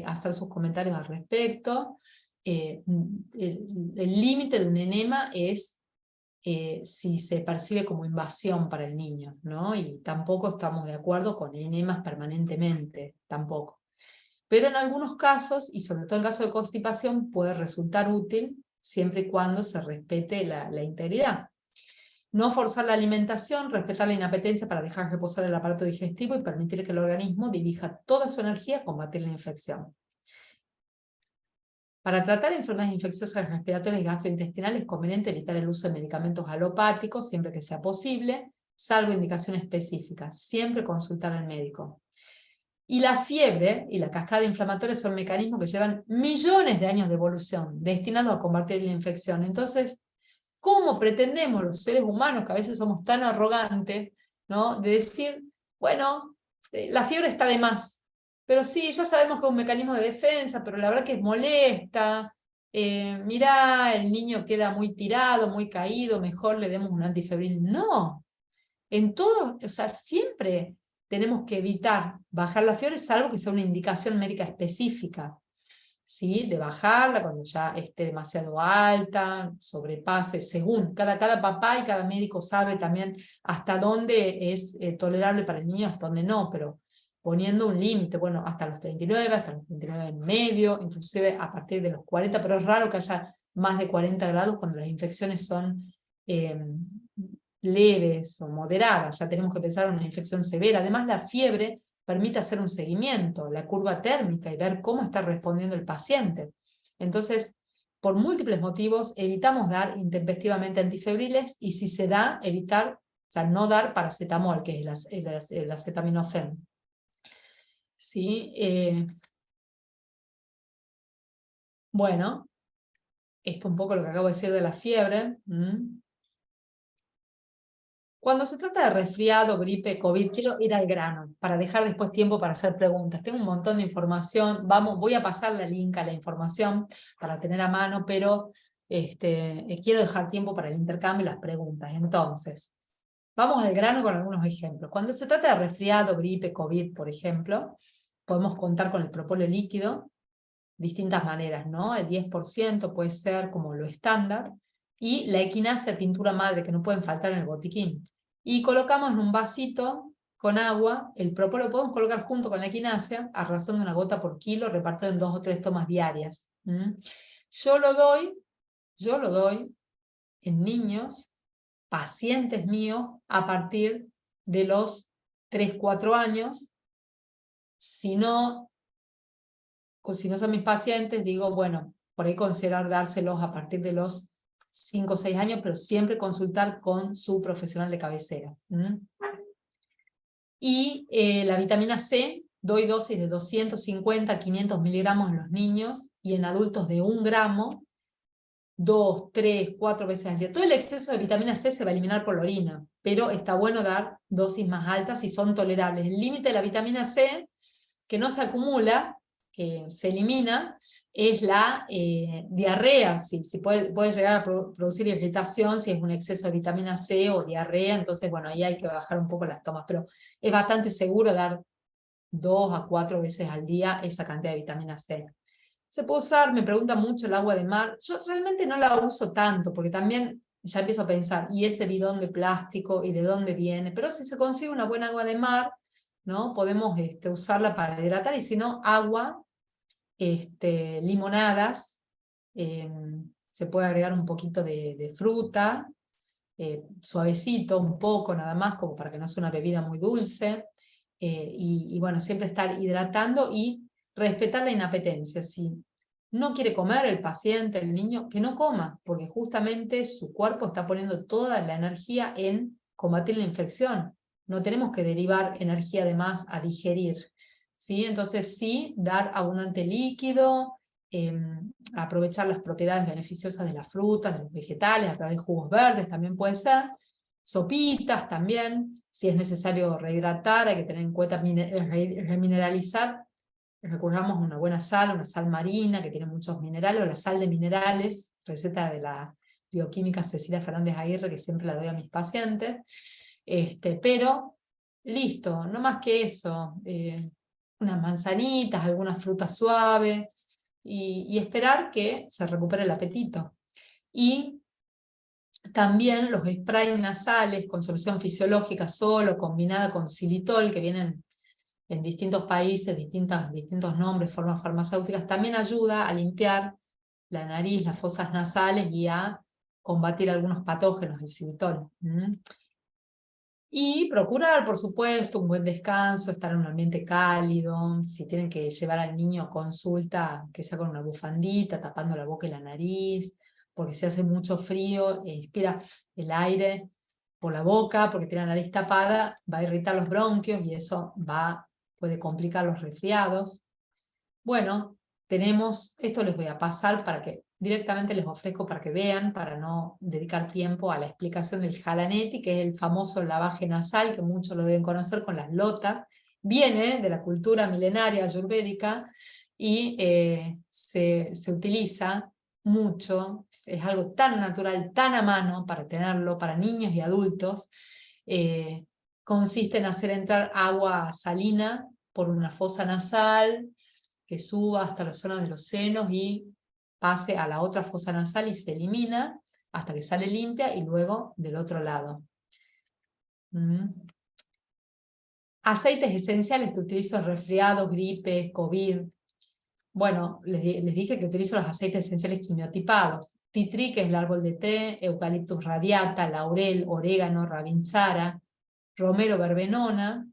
hacer sus comentarios al respecto. El límite de un enema es si se percibe como invasión para el niño, ¿no? Y tampoco estamos de acuerdo con enemas permanentemente, tampoco. Pero en algunos casos, y sobre todo en caso de constipación, puede resultar útil siempre y cuando se respete la integridad. No forzar la alimentación, respetar la inapetencia para dejar reposar el aparato digestivo y permitir que el organismo dirija toda su energía a combatir la infección. Para tratar enfermedades infecciosas respiratorias y gastrointestinales es conveniente evitar el uso de medicamentos alopáticos siempre que sea posible, salvo indicación específica. Siempre consultar al médico. Y la fiebre y la cascada inflamatoria son mecanismos que llevan millones de años de evolución, destinados a combatir la infección. Entonces, ¿cómo pretendemos los seres humanos, que a veces somos tan arrogantes, ¿no?, de decir, bueno, la fiebre está de más? Pero sí, ya sabemos que es un mecanismo de defensa, pero la verdad que es molesta. Mirá, el niño queda muy tirado, muy caído, mejor le demos un antifebril. No, en todo, o sea, siempre tenemos que evitar bajar la fiebre, salvo que sea una indicación médica específica, ¿sí? De bajarla cuando ya esté demasiado alta, sobrepase, según cada papá y cada médico sabe también hasta dónde es tolerable para el niño, hasta dónde no, pero poniendo un límite, bueno, hasta los 39, hasta los 39 en medio, inclusive a partir de los 40, pero es raro que haya más de 40 grados cuando las infecciones son leves o moderadas. Ya tenemos que pensar en una infección severa. Además, la fiebre permite hacer un seguimiento, la curva térmica, y ver cómo está respondiendo el paciente. Entonces, por múltiples motivos, evitamos dar intempestivamente antifebriles, y si se da, evitar, o sea, no dar paracetamol, que es el acetaminofén. ¿Sí? Bueno, esto es un poco lo que acabo de decir de la fiebre. Cuando se trata de resfriado, gripe, COVID, quiero ir al grano para dejar después tiempo para hacer preguntas. Tengo un montón de información, voy a pasar la link a la información para tener a mano, pero quiero dejar tiempo para el intercambio y las preguntas. Entonces, vamos al grano con algunos ejemplos. Cuando se trata de resfriado, gripe, COVID, por ejemplo, podemos contar con el propóleo líquido, distintas maneras, ¿no? El 10% puede ser como lo estándar, y la equinacia tintura madre, que no pueden faltar en el botiquín. Y colocamos en un vasito con agua, el propóleo lo podemos colocar junto con la equinacia, a razón de 1 gota por kilo, repartido en 2 o 3 tomas diarias. Yo lo doy en niños, pacientes míos, a partir de los 3-4 años. Si no son mis pacientes, digo, bueno, por ahí considerar dárselos a partir de los 5 o 6 años, pero siempre consultar con su profesional de cabecera. Y la vitamina C, doy dosis de 250 a 500 miligramos en los niños, y en adultos de 1 gramo, 2, 3, 4 veces al día. Todo el exceso de vitamina C se va a eliminar por la orina, pero está bueno dar dosis más altas si son tolerables. El límite de la vitamina C, que no se acumula, que se elimina, es la diarrea. Si puede llegar a producir irritación si es un exceso de vitamina C o diarrea, entonces bueno, ahí hay que bajar un poco las tomas, pero es bastante seguro dar 2 a 4 veces al día esa cantidad de vitamina C. Se puede usar, me preguntan mucho, el agua de mar. Yo realmente no la uso tanto, porque también ya empiezo a pensar, ¿y ese bidón de plástico y de dónde viene? Pero si se consigue una buena agua de mar, ¿no? Podemos usarla para hidratar, y si no, agua, limonadas, se puede agregar un poquito de fruta, suavecito, un poco nada más, como para que no sea una bebida muy dulce, y bueno, siempre estar hidratando y respetar la inapetencia. Si no quiere comer el paciente, el niño, que no coma, porque justamente su cuerpo está poniendo toda la energía en combatir la infección. No tenemos que derivar energía de más a digerir, ¿sí? Entonces sí, dar abundante líquido, aprovechar las propiedades beneficiosas de las frutas, de los vegetales, a través de jugos verdes también puede ser, sopitas también, si es necesario rehidratar, hay que tener en cuenta remineralizar. Recurramos a una buena sal, una sal marina que tiene muchos minerales, o la sal de minerales, receta de la bioquímica Cecilia Fernández Aguirre, que siempre la doy a mis pacientes. Pero listo, no más que eso, unas manzanitas, alguna fruta suave, y esperar que se recupere el apetito. Y también los sprays nasales con solución fisiológica solo, combinada con xilitol, que vienen en distintos países, distintos nombres, formas farmacéuticas, también ayuda a limpiar la nariz, las fosas nasales, y a combatir algunos patógenos del xilitol. Y procurar, por supuesto, un buen descanso, estar en un ambiente cálido. Si tienen que llevar al niño a consulta, que sea con una bufandita, tapando la boca y la nariz, porque si hace mucho frío, inspira el aire por la boca, porque tiene la nariz tapada, va a irritar los bronquios, y eso puede complicar los resfriados. Bueno, esto les voy a pasar para que directamente les ofrezco para que vean, para no dedicar tiempo a la explicación del Jalaneti, que es el famoso lavaje nasal, que muchos lo deben conocer con las lotas. Viene de la cultura milenaria ayurvédica y se utiliza mucho, es algo tan natural, tan a mano para tenerlo para niños y adultos. Consiste en hacer entrar agua salina por una fosa nasal, que suba hasta la zona de los senos y pase a la otra fosa nasal y se elimina hasta que sale limpia, y luego del otro lado. Aceites esenciales que utilizo en resfriados, gripes, COVID. Bueno, les dije que utilizo los aceites esenciales quimiotipados. Tea tree, que es el árbol de té, Eucaliptus radiata, laurel, orégano, rabinsara, romero verbenona,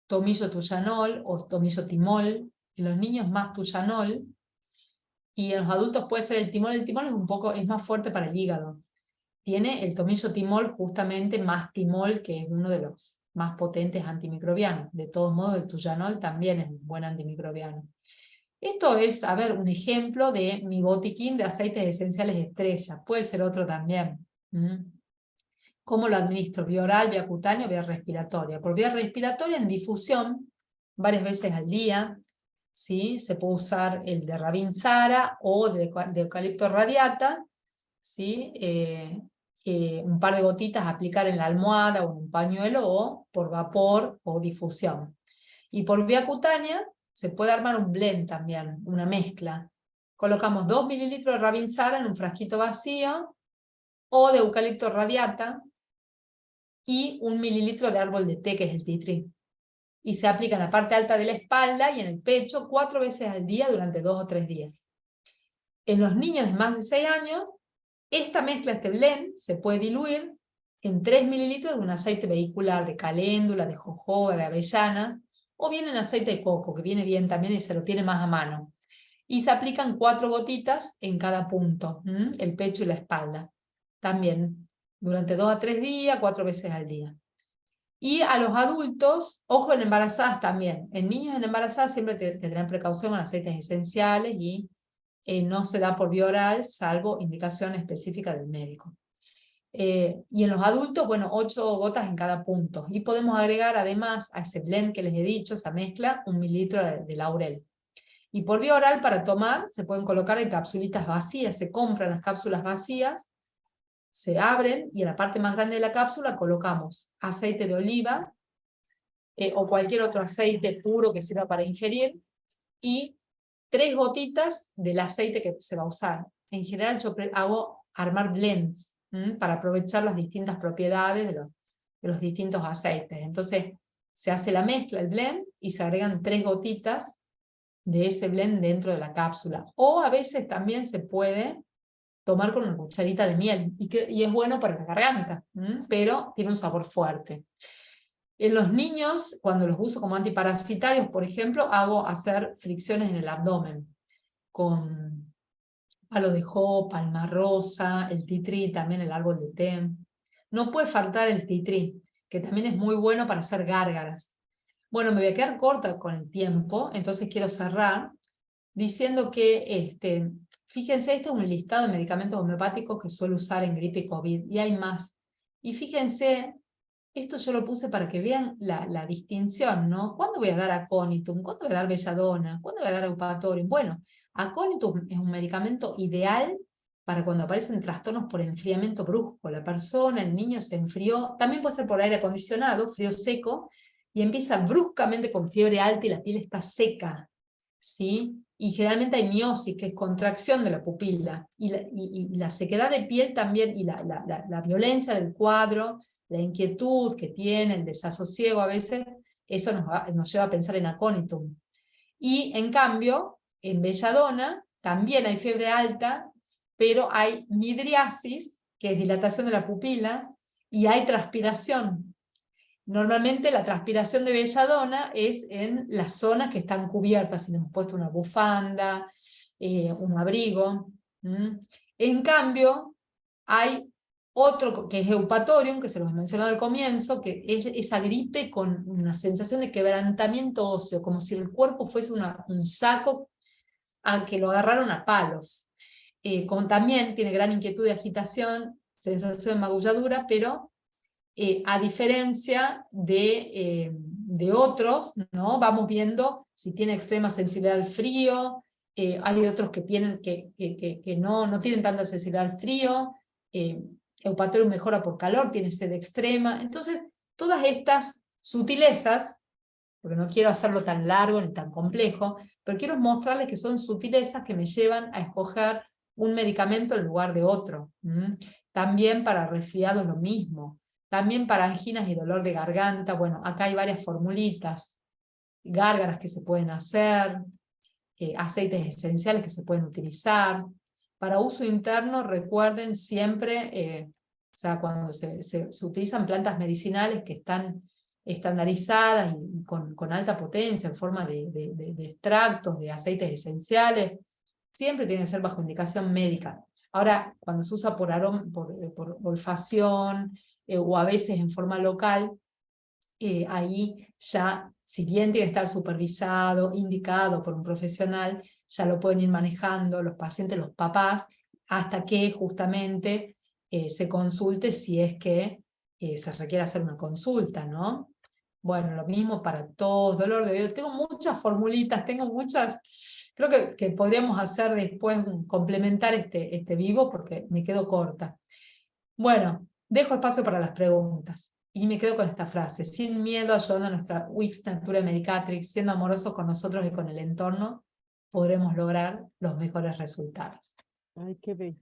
tomillo tuyanol o tomillo timol. En los niños más tuyanol, y en los adultos puede ser el timol. El timol es más fuerte para el hígado. Tiene el tomillo timol justamente más timol, que es uno de los más potentes antimicrobianos. De todos modos, el tuyanol también es un buen antimicrobiano. Esto es, a ver, un ejemplo de mi botiquín de aceites esenciales estrella. Puede ser otro también. ¿Cómo lo administro? Vía oral, vía cutánea, vía respiratoria. Por vía respiratoria, en difusión, varias veces al día. ¿Sí? Se puede usar el de rabinsara o de eucalipto radiata, ¿sí? Un par de gotitas a aplicar en la almohada o en un pañuelo, o por vapor o difusión. Y por vía cutánea se puede armar un blend también, una mezcla. Colocamos 2 mililitros de rabinsara en un frasquito vacío, o de eucalipto radiata, y 1 mililitro de árbol de té, que es el tea tree. Y se aplica en la parte alta de la espalda y en el pecho 4 veces al día durante 2 o 3 días. En los niños de más de 6 años, esta mezcla, este blend, se puede diluir en 3 mililitros de un aceite vehicular de caléndula, de jojoba, de avellana, o bien en aceite de coco, que viene bien también y se lo tiene más a mano. Y se aplican 4 gotitas en cada punto, el pecho y la espalda. También durante 2 a 3 días, 4 veces al día. Y a los adultos, ojo, en embarazadas también. En niños en embarazadas siempre tendrán precaución con aceites esenciales, y no se da por vía oral, salvo indicación específica del médico. Y en los adultos, bueno, 8 gotas en cada punto. Y podemos agregar además a ese blend que les he dicho, esa mezcla, 1 mililitro de laurel. Y por vía oral, para tomar, se pueden colocar en capsulitas vacías. Se compran las cápsulas vacías, se abren, y en la parte más grande de la cápsula colocamos aceite de oliva, o cualquier otro aceite puro que sirva para ingerir, y 3 gotitas del aceite que se va a usar. En general yo hago armar blends para aprovechar las distintas propiedades de los distintos aceites. Entonces se hace la mezcla, el blend, y se agregan 3 gotitas de ese blend dentro de la cápsula. O a veces también se puede tomar con una cucharita de miel, y es bueno para la garganta, pero tiene un sabor fuerte. En los niños, cuando los uso como antiparasitarios, por ejemplo, hago hacer fricciones en el abdomen, con palo de jo, palma rosa, el titrí, también el árbol de té. No puede faltar el titrí, que también es muy bueno para hacer gárgaras. Bueno, me voy a quedar corta con el tiempo, entonces quiero cerrar diciendo que, fíjense, este es un listado de medicamentos homeopáticos que suelo usar en gripe y COVID, y hay más. Y fíjense, esto yo lo puse para que vean la distinción, ¿no? ¿Cuándo voy a dar aconitum? ¿Cuándo voy a dar belladona? ¿Cuándo voy a dar eupatorium? Bueno, aconitum es un medicamento ideal para cuando aparecen trastornos por enfriamiento brusco. La persona, el niño se enfrió, también puede ser por aire acondicionado, frío seco, y empieza bruscamente con fiebre alta y la piel está seca, ¿sí? Y generalmente hay miosis, que es contracción de la pupila, y la sequedad de piel también, y la violencia del cuadro, la inquietud que tiene, el desasosiego a veces, eso nos lleva a pensar en aconitum. Y en cambio, en belladona también hay fiebre alta, pero hay midriasis, que es dilatación de la pupila, y hay transpiración. Normalmente la transpiración de belladona es en las zonas que están cubiertas, si le hemos puesto una bufanda, un abrigo. En cambio, hay otro que es eupatorium, que se los he mencionado al comienzo, que es esa gripe con una sensación de quebrantamiento óseo, como si el cuerpo fuese un saco al que lo agarraron a palos. También tiene gran inquietud de agitación, sensación de magulladura, pero a diferencia de otros, ¿no? Vamos viendo si tiene extrema sensibilidad al frío, hay otros que no tienen tanta sensibilidad al frío, eupatorium mejora por calor, tiene sed extrema. Entonces, todas estas sutilezas, porque no quiero hacerlo tan largo ni tan complejo, pero quiero mostrarles que son sutilezas que me llevan a escoger un medicamento en lugar de otro. También para resfriados lo mismo. También para anginas y dolor de garganta, bueno, acá hay varias formulitas, gárgaras que se pueden hacer, aceites esenciales que se pueden utilizar. Para uso interno, recuerden siempre, o sea, cuando se utilizan plantas medicinales que están estandarizadas y con alta potencia en forma de extractos, de aceites esenciales, siempre tienen que ser bajo indicación médica. Ahora, cuando se usa por olfacción, o a veces en forma local, ahí ya, si bien tiene que estar supervisado, indicado por un profesional, ya lo pueden ir manejando los pacientes, los papás, hasta que justamente se consulte si es que se requiere hacer una consulta, ¿no? Bueno, lo mismo para tos, dolor de oído. Tengo muchas formulitas, tengo muchas. Creo que podríamos hacer después, complementar este vivo, porque me quedo corta. Bueno, dejo espacio para las preguntas. Y me quedo con esta frase: sin miedo, ayudando a nuestra Wix Natura Medicatrix, siendo amorosos con nosotros y con el entorno, podremos lograr los mejores resultados. Ay, qué bello.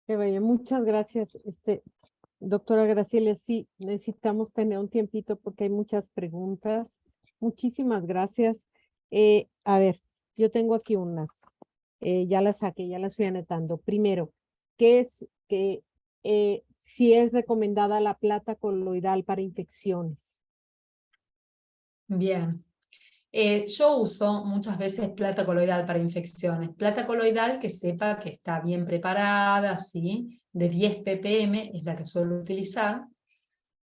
Qué bello. Muchas gracias, doctora Graciela. Sí, necesitamos tener un tiempito porque hay muchas preguntas. Muchísimas gracias. A ver, yo tengo aquí unas. Ya las saqué, ya las fui anotando. Primero, si es recomendada la plata coloidal para infecciones? Bien. Yo uso muchas veces plata coloidal para infecciones. Plata coloidal que sepa que está bien preparada, ¿sí? De 10 ppm es la que suelo utilizar.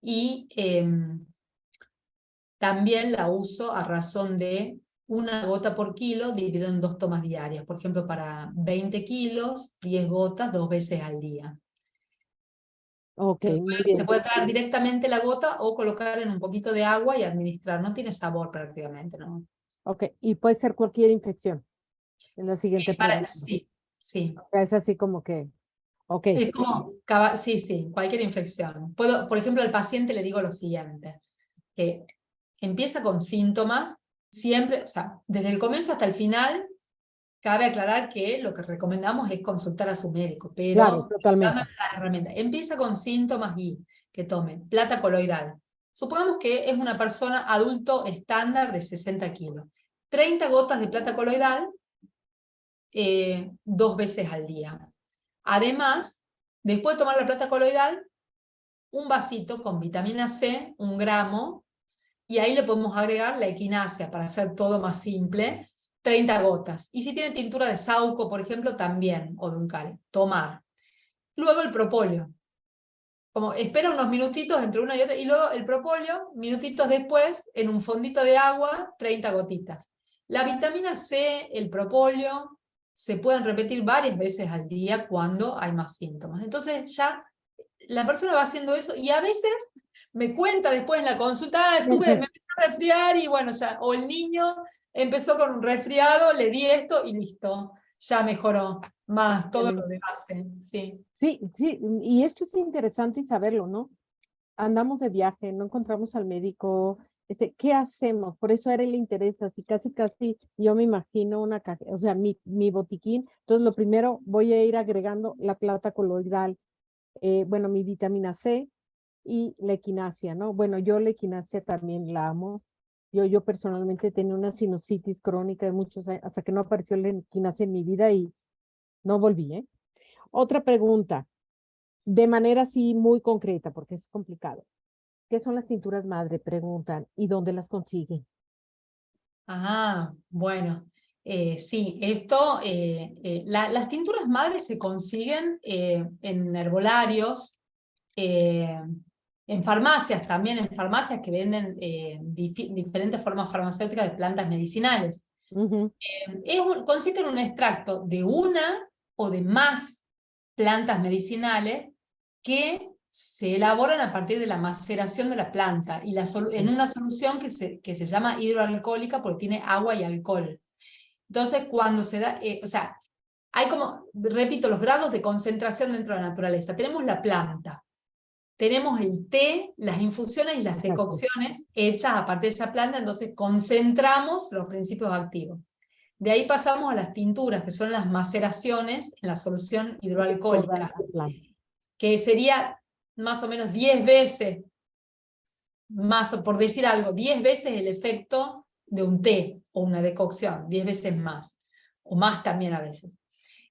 Y también la uso a razón de 1 gota por kilo dividido en 2 tomas diarias. Por ejemplo, para 20 kilos, 10 gotas 2 veces al día. Ok, muy bien. Se puede dar directamente la gota o colocar en un poquito de agua y administrar. No tiene sabor prácticamente, ¿no? Ok, y puede ser cualquier infección. En la siguiente pregunta. Sí, sí. Es así como que, ok. Es como, sí, cualquier infección. Por ejemplo, al paciente le digo lo siguiente, que empieza con síntomas, siempre, o sea, desde el comienzo hasta el final, cabe aclarar que lo que recomendamos es consultar a su médico, Claro, pero totalmente. dando la herramienta. Empieza con síntomas y que tome plata coloidal Supongamos que es una persona adulto estándar de 60 kilos. 30 gotas de plata coloidal 2 veces al día. Además, después de tomar la plata coloidal, un vasito con vitamina C, 1 gramo, y ahí le podemos agregar la equinacia para hacer todo más simple, 30 gotas. Y si tiene tintura de saúco, por ejemplo, también, o de uncal, tomar. Luego el propóleo. Como espera unos minutitos entre una y otra, y luego el propóleo, minutitos después, en un fondito de agua, 30 gotitas. La vitamina C, el propóleo, se pueden repetir varias veces al día cuando hay más síntomas. Entonces ya la persona va haciendo eso y a veces me cuenta después en la consulta, me empecé a resfriar y bueno, ya, o el niño empezó con un resfriado, le di esto y listo, ya mejoró más todo lo de base, sí. Sí, sí, y esto es interesante y saberlo, ¿no? Andamos de viaje, no encontramos al médico, ¿qué hacemos? Por eso era el interés, así casi yo me imagino una caja, o sea, mi botiquín. Entonces, lo primero, voy a ir agregando la plata coloidal, bueno, mi vitamina C y la equinacia, ¿no? Bueno, yo la equinacia también la amo. Yo personalmente tenía una sinusitis crónica de muchos años, hasta que no apareció la equinacia en mi vida y no volví, ¿eh? Otra pregunta, de manera así muy concreta, porque es complicado. ¿Qué son las tinturas madre? Preguntan. ¿Y dónde las consiguen? Ah, bueno, sí, esto, las tinturas madres se consiguen en herbolarios, en farmacias también, en farmacias que venden diferentes formas farmacéuticas de plantas medicinales. Consiste en un extracto de una o de más plantas medicinales que se elaboran a partir de la maceración de la planta y en una solución que se llama hidroalcohólica porque tiene agua y alcohol. Entonces, cuando se da, o sea, hay como, repito, los grados de concentración dentro de la naturaleza. Tenemos la planta, tenemos el té, las infusiones y las decocciones hechas a partir de esa planta, entonces concentramos los principios activos. De ahí pasamos a las tinturas, que son las maceraciones en la solución hidroalcohólica, que sería más o menos 10 veces, más, por decir algo, 10 veces el efecto de un té o una decocción, 10 veces más, o más también a veces.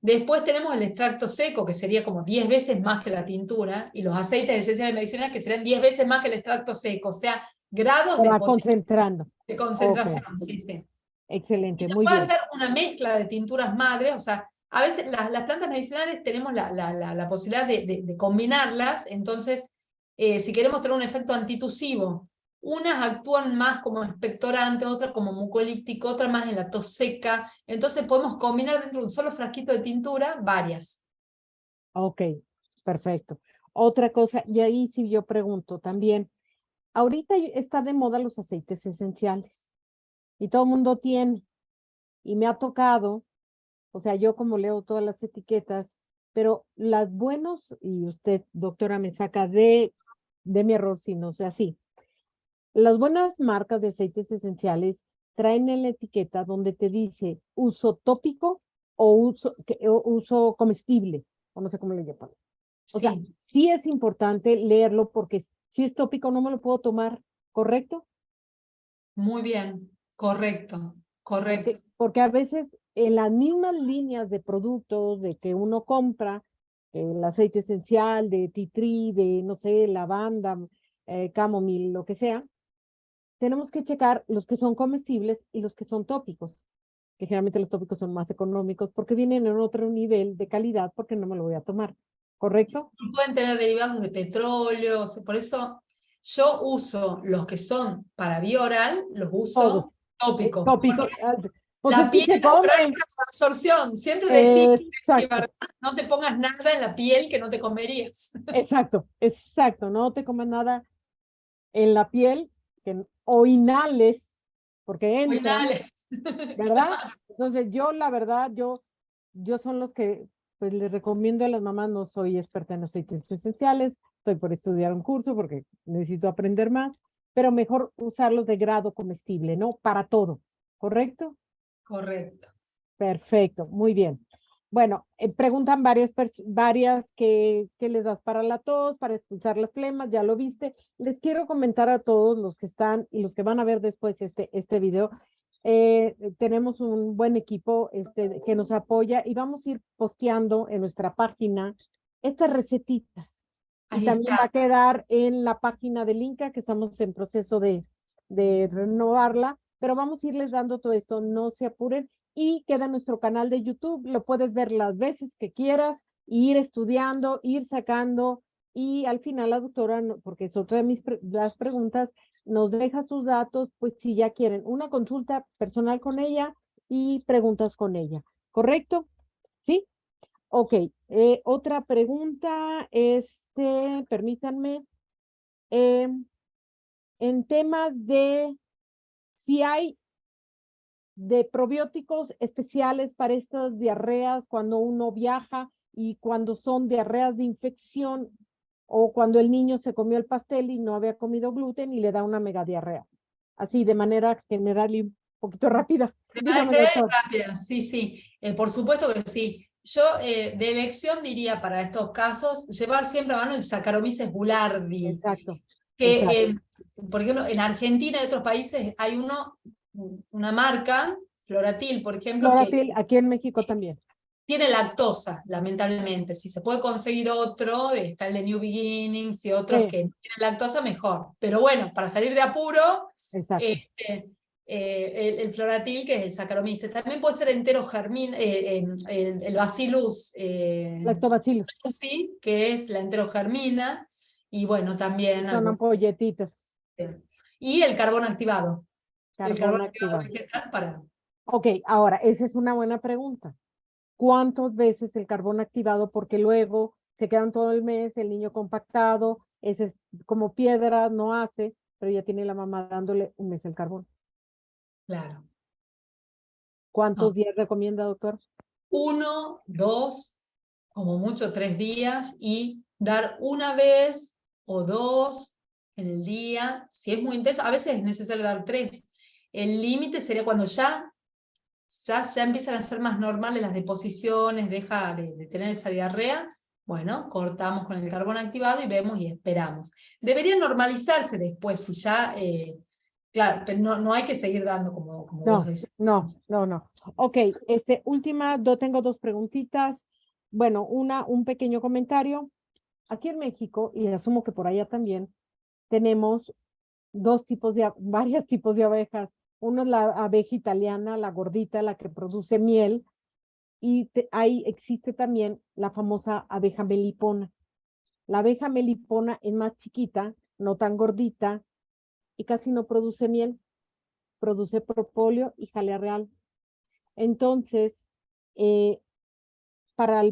Después tenemos el extracto seco, que sería como 10 veces más que la tintura, y los aceites esenciales medicinales, que serían 10 veces más que el extracto seco, o sea, grados Se va concentrando. de concentración. Sí, sí. Excelente, Y se muy puede bien. hacer una mezcla de tinturas madres, o sea, a veces las plantas medicinales tenemos la posibilidad de combinarlas, entonces, si queremos tener un efecto antitusivo, unas actúan más como expectorantes, otras como mucolíptico, otras más en la tos seca, entonces podemos combinar dentro de un solo frasquito de tintura varias. Ok, perfecto. Otra cosa, y ahí sí yo pregunto también, ahorita está de moda los aceites esenciales y todo el mundo tiene, y me ha tocado, o sea, yo como leo todas las etiquetas, pero las buenos, y usted, doctora, me saca de mi error si no sea así. Las buenas marcas de aceites esenciales traen en la etiqueta donde te dice uso tópico o uso comestible, o no sé cómo le llaman. O sea, Sí, sí es importante leerlo porque si es tópico no me lo puedo tomar, ¿correcto? muy bien, correcto, correcto. Porque a veces en las mismas líneas de productos de que uno compra, el aceite esencial de tea tree, de, no sé, lavanda, camomile, lo que sea, tenemos que checar los que son comestibles y los que son tópicos, que generalmente los tópicos son más económicos porque vienen en otro nivel de calidad porque no me lo voy a tomar, ¿correcto? Pueden tener derivados de petróleo, por eso yo uso los que son para vía oral, los Todos. uso tópicos, Tópicos. porque Pues es la que piel se es un gran come. de absorción. Siempre decimos que Exacto, ¿verdad? No te pongas nada en la piel que no te comerías. exacto. No te comas nada en la piel o inhales, porque entran, Finales. ¿verdad? Entonces yo, la verdad, yo son los que pues les recomiendo a las mamás, no soy experta en aceites esenciales, estoy por estudiar un curso porque necesito aprender más, pero mejor usarlos de grado comestible, ¿no? Para todo, ¿correcto? Correcto. Perfecto, muy bien. Bueno, preguntan varias que les das para la tos, para expulsar las flemas, ya lo viste. Les quiero comentar a todos los que están y los que van a ver después este video. Tenemos un buen equipo que nos apoya y vamos a ir posteando en nuestra página estas recetitas. Y Ahí también va a está. quedar en la página del Inca, que estamos en proceso de renovarla, pero vamos a irles dando todo esto, no se apuren. Y queda nuestro canal de YouTube, lo puedes ver las veces que quieras, ir estudiando, ir sacando, y al final la doctora, porque es otra de las preguntas, nos deja sus datos, pues si ya quieren una consulta personal con ella y preguntas con ella, ¿correcto? ¿Sí? Ok, otra pregunta, permítanme, eh, en temas de si hay de probióticos especiales para estas diarreas cuando uno viaja y cuando son diarreas de infección o cuando el niño se comió el pastel y no había comido gluten y le da una mega diarrea. Así de manera general y un poquito rápida. De manera Dígame, general y doctor. rápida, sí, sí, por supuesto que sí. Yo de elección diría para estos casos, llevar siempre a mano el Saccharomyces boulardii, Exacto, que exacto. por ejemplo en Argentina y otros países hay una marca, Floratil, por ejemplo, que Floratil, aquí en México también. tiene lactosa, lamentablemente. Si se puede conseguir otro, está el de New Beginnings y otros Sí, que no tienen lactosa, mejor. Pero bueno, para salir de apuro, exacto. el Floratil, que es el Saccharomyces. También puede ser entero germín, el Bacillus Lactobacillus, sí, que es la enterogermina. Y bueno, también son algo. ampolletitas, Y el carbón activado. El carbón carbón activado activado. vegetal para. Ok, ahora, esa es una buena pregunta. ¿Cuántas veces el carbón activado? Porque luego se quedan todo el mes, el niño compactado, ese es como piedra, no hace, pero ya tiene la mamá dándole un mes el carbón. Claro. ¿Cuántos No. días recomienda, doctor? 1, 2, como mucho 3 días, y dar una vez o dos en el día. Si es muy intenso, a veces es necesario dar 3. El límite sería cuando ya empiezan a ser más normales las deposiciones, deja de tener esa diarrea. Bueno, cortamos con el carbón activado y vemos y esperamos. Debería normalizarse después, si ya, claro, pero no hay que seguir dando como vos No, decís. no. Ok, tengo dos preguntitas. Bueno, un pequeño comentario. Aquí en México, y asumo que por allá también, tenemos varios tipos de abejas. Uno es la abeja italiana, la gordita, la que produce miel, y ahí existe también la famosa abeja melipona. La abeja melipona es más chiquita, no tan gordita, y casi no produce miel, produce propóleo y jalea real. Entonces, eh, para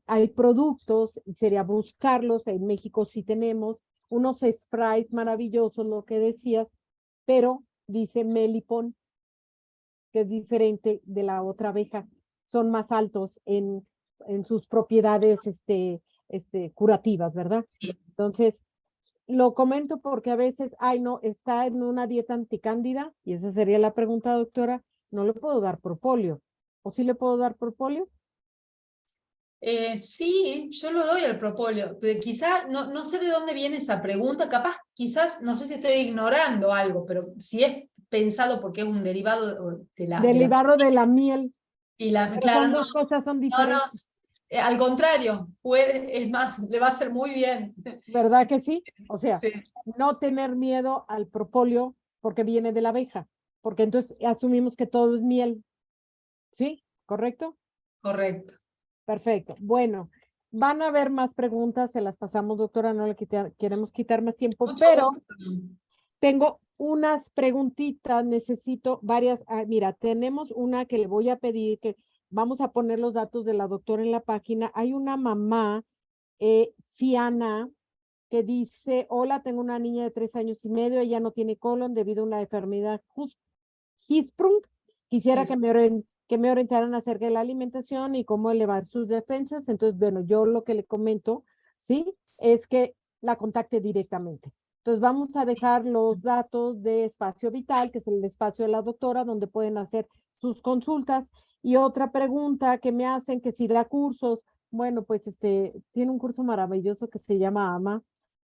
hay productos, sería buscarlos, en México sí tenemos unos sprays maravillosos, lo que decías, pero dice melipón, que es diferente de la otra abeja, son más altos en sus propiedades curativas, ¿verdad? Sí. Entonces, lo comento porque a veces, ay, no, está en una dieta anticándida, y esa sería la pregunta, doctora, no le puedo dar propóleo, ¿o sí le puedo dar propóleo? Sí, yo lo doy al propóleo, pero quizá no sé de dónde viene esa pregunta, capaz, quizás, no sé si estoy ignorando algo, pero si es pensado porque es un derivado de la Derivado de la miel, y la, pero claro, son dos cosas, son no, diferentes, al contrario, es más, le va a hacer muy bien. ¿verdad que sí? O sea, Sí, no tener miedo al propóleo porque viene de la abeja, porque entonces asumimos que todo es miel, ¿sí? ¿Correcto? correcto. Perfecto. Bueno, van a haber más preguntas, se las pasamos, doctora, no le queremos quitar más tiempo, Mucho pero gusto. tengo unas preguntitas, necesito varias. Mira, tenemos una que le voy a pedir, que vamos a poner los datos de la doctora en la página. Hay una mamá, Fiana, que dice, hola, tengo una niña de 3 años y medio, ella no tiene colon debido a una enfermedad Hirschsprung. Quisiera Eso. que me orientaran acerca de la alimentación y cómo elevar sus defensas. Entonces, bueno, yo lo que le comento, ¿sí? Es que la contacte directamente. Entonces, vamos a dejar los datos de Espacio Vital, que es el espacio de la doctora, donde pueden hacer sus consultas. Y otra pregunta que me hacen, que si da cursos, bueno, pues tiene un curso maravilloso que se llama AMA,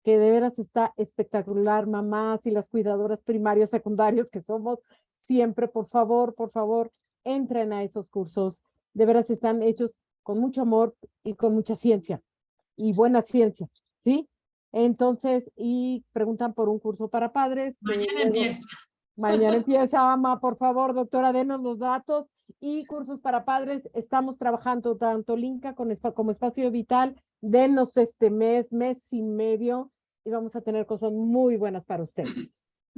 que de veras está espectacular, mamás y las cuidadoras primarias, secundarias que somos, siempre, por favor, entren a esos cursos. De veras están hechos con mucho amor y con mucha ciencia, y buena ciencia, ¿sí? Entonces, y preguntan por un curso para padres, que Mañana luego empieza. mañana empieza, AMA, por favor, doctora, denos los datos. Y cursos para padres, estamos trabajando tanto Linca como Espacio Vital, denos este mes y medio, y vamos a tener cosas muy buenas para ustedes.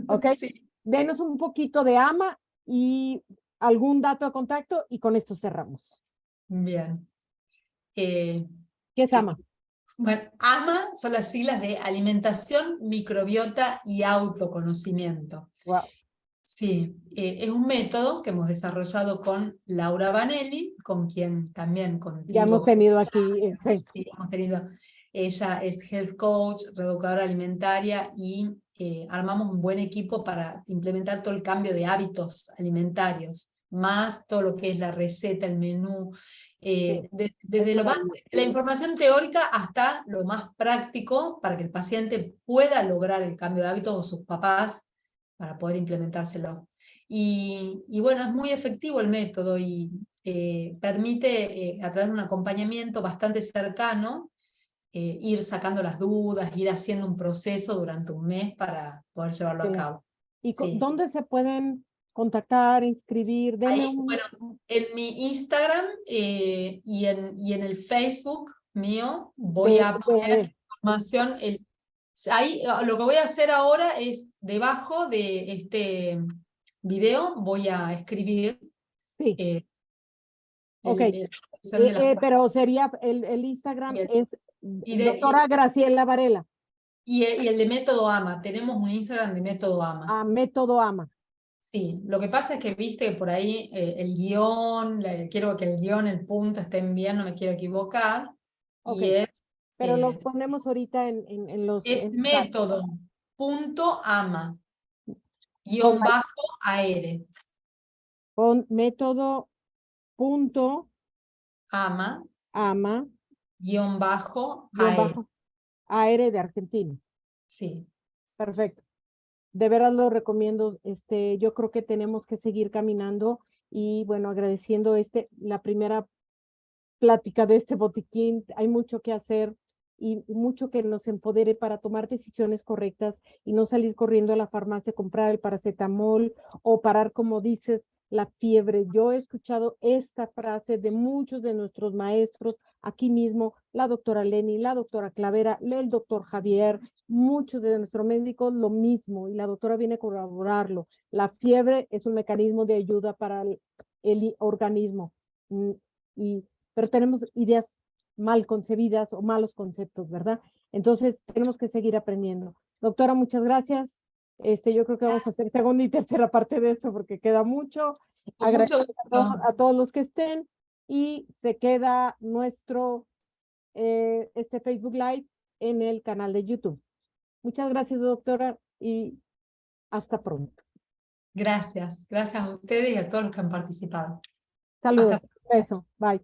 ¿Ok? Sí. Denos un poquito de AMA y algún dato de contacto, y con esto cerramos. Bien. Eh, ¿Qué es AMA? Bueno, AMA son las siglas de Alimentación, Microbiota y Autoconocimiento. Wow. Sí, es un método que hemos desarrollado con Laura Vanelli, con quien también Ya hemos contigo tenido aquí, sí, hemos tenido. Ella es health coach, reeducadora alimentaria y armamos un buen equipo para implementar todo el cambio de hábitos alimentarios, más todo lo que es la receta, el menú, desde lo más, la información teórica hasta lo más práctico para que el paciente pueda lograr el cambio de hábitos o sus papás para poder implementárselo. Y bueno, es muy efectivo el método y permite, a través de un acompañamiento bastante cercano, ir sacando las dudas, ir haciendo un proceso durante un mes para poder llevarlo a cabo. ¿Y Sí. dónde se pueden contactar, inscribir? Deme Ahí, bueno, en mi Instagram y en el Facebook mío voy a poner información. Ahí, lo que voy a hacer ahora es, debajo de este video, voy a escribir sí. eh, Ok, de las pero sería el Instagram y es y doctora Graciela Varela, y el de Método AMA. Tenemos un Instagram de Método AMA. a Método AMA. Sí, lo que pasa es que viste que por ahí el guión, quiero que el guión, el punto estén bien, no me quiero equivocar. Ok, Y pero lo ponemos ahorita en es en los datos. método.ama, Con, guión bajo AR. con método punto AMA, ama guión bajo guión AR. bajo AR de Argentina. Sí. Perfecto. De veras lo recomiendo. Yo creo que tenemos que seguir caminando y bueno, agradeciendo la primera plática de este botiquín. Hay mucho que hacer y mucho que nos empodere para tomar decisiones correctas y no salir corriendo a la farmacia a comprar el paracetamol o parar, como dices, la fiebre. Yo he escuchado esta frase de muchos de nuestros maestros aquí mismo, la doctora Leni, la doctora Clavera, el doctor Javier, muchos de nuestros médicos lo mismo, y la doctora viene a corroborarlo. La fiebre es un mecanismo de ayuda para el organismo. Y pero tenemos ideas mal concebidas o malos conceptos, ¿verdad? Entonces, tenemos que seguir aprendiendo. Doctora, muchas gracias. Yo creo que vamos a hacer segunda y tercera parte de esto porque queda mucho. Con mucho Agradezco gusto. a todos los que estén, y se queda nuestro Facebook Live en el canal de YouTube. Muchas gracias, doctora, y hasta pronto. Gracias. Gracias a ustedes y a todos los que han participado. Saludos. Hasta Beso. Bye.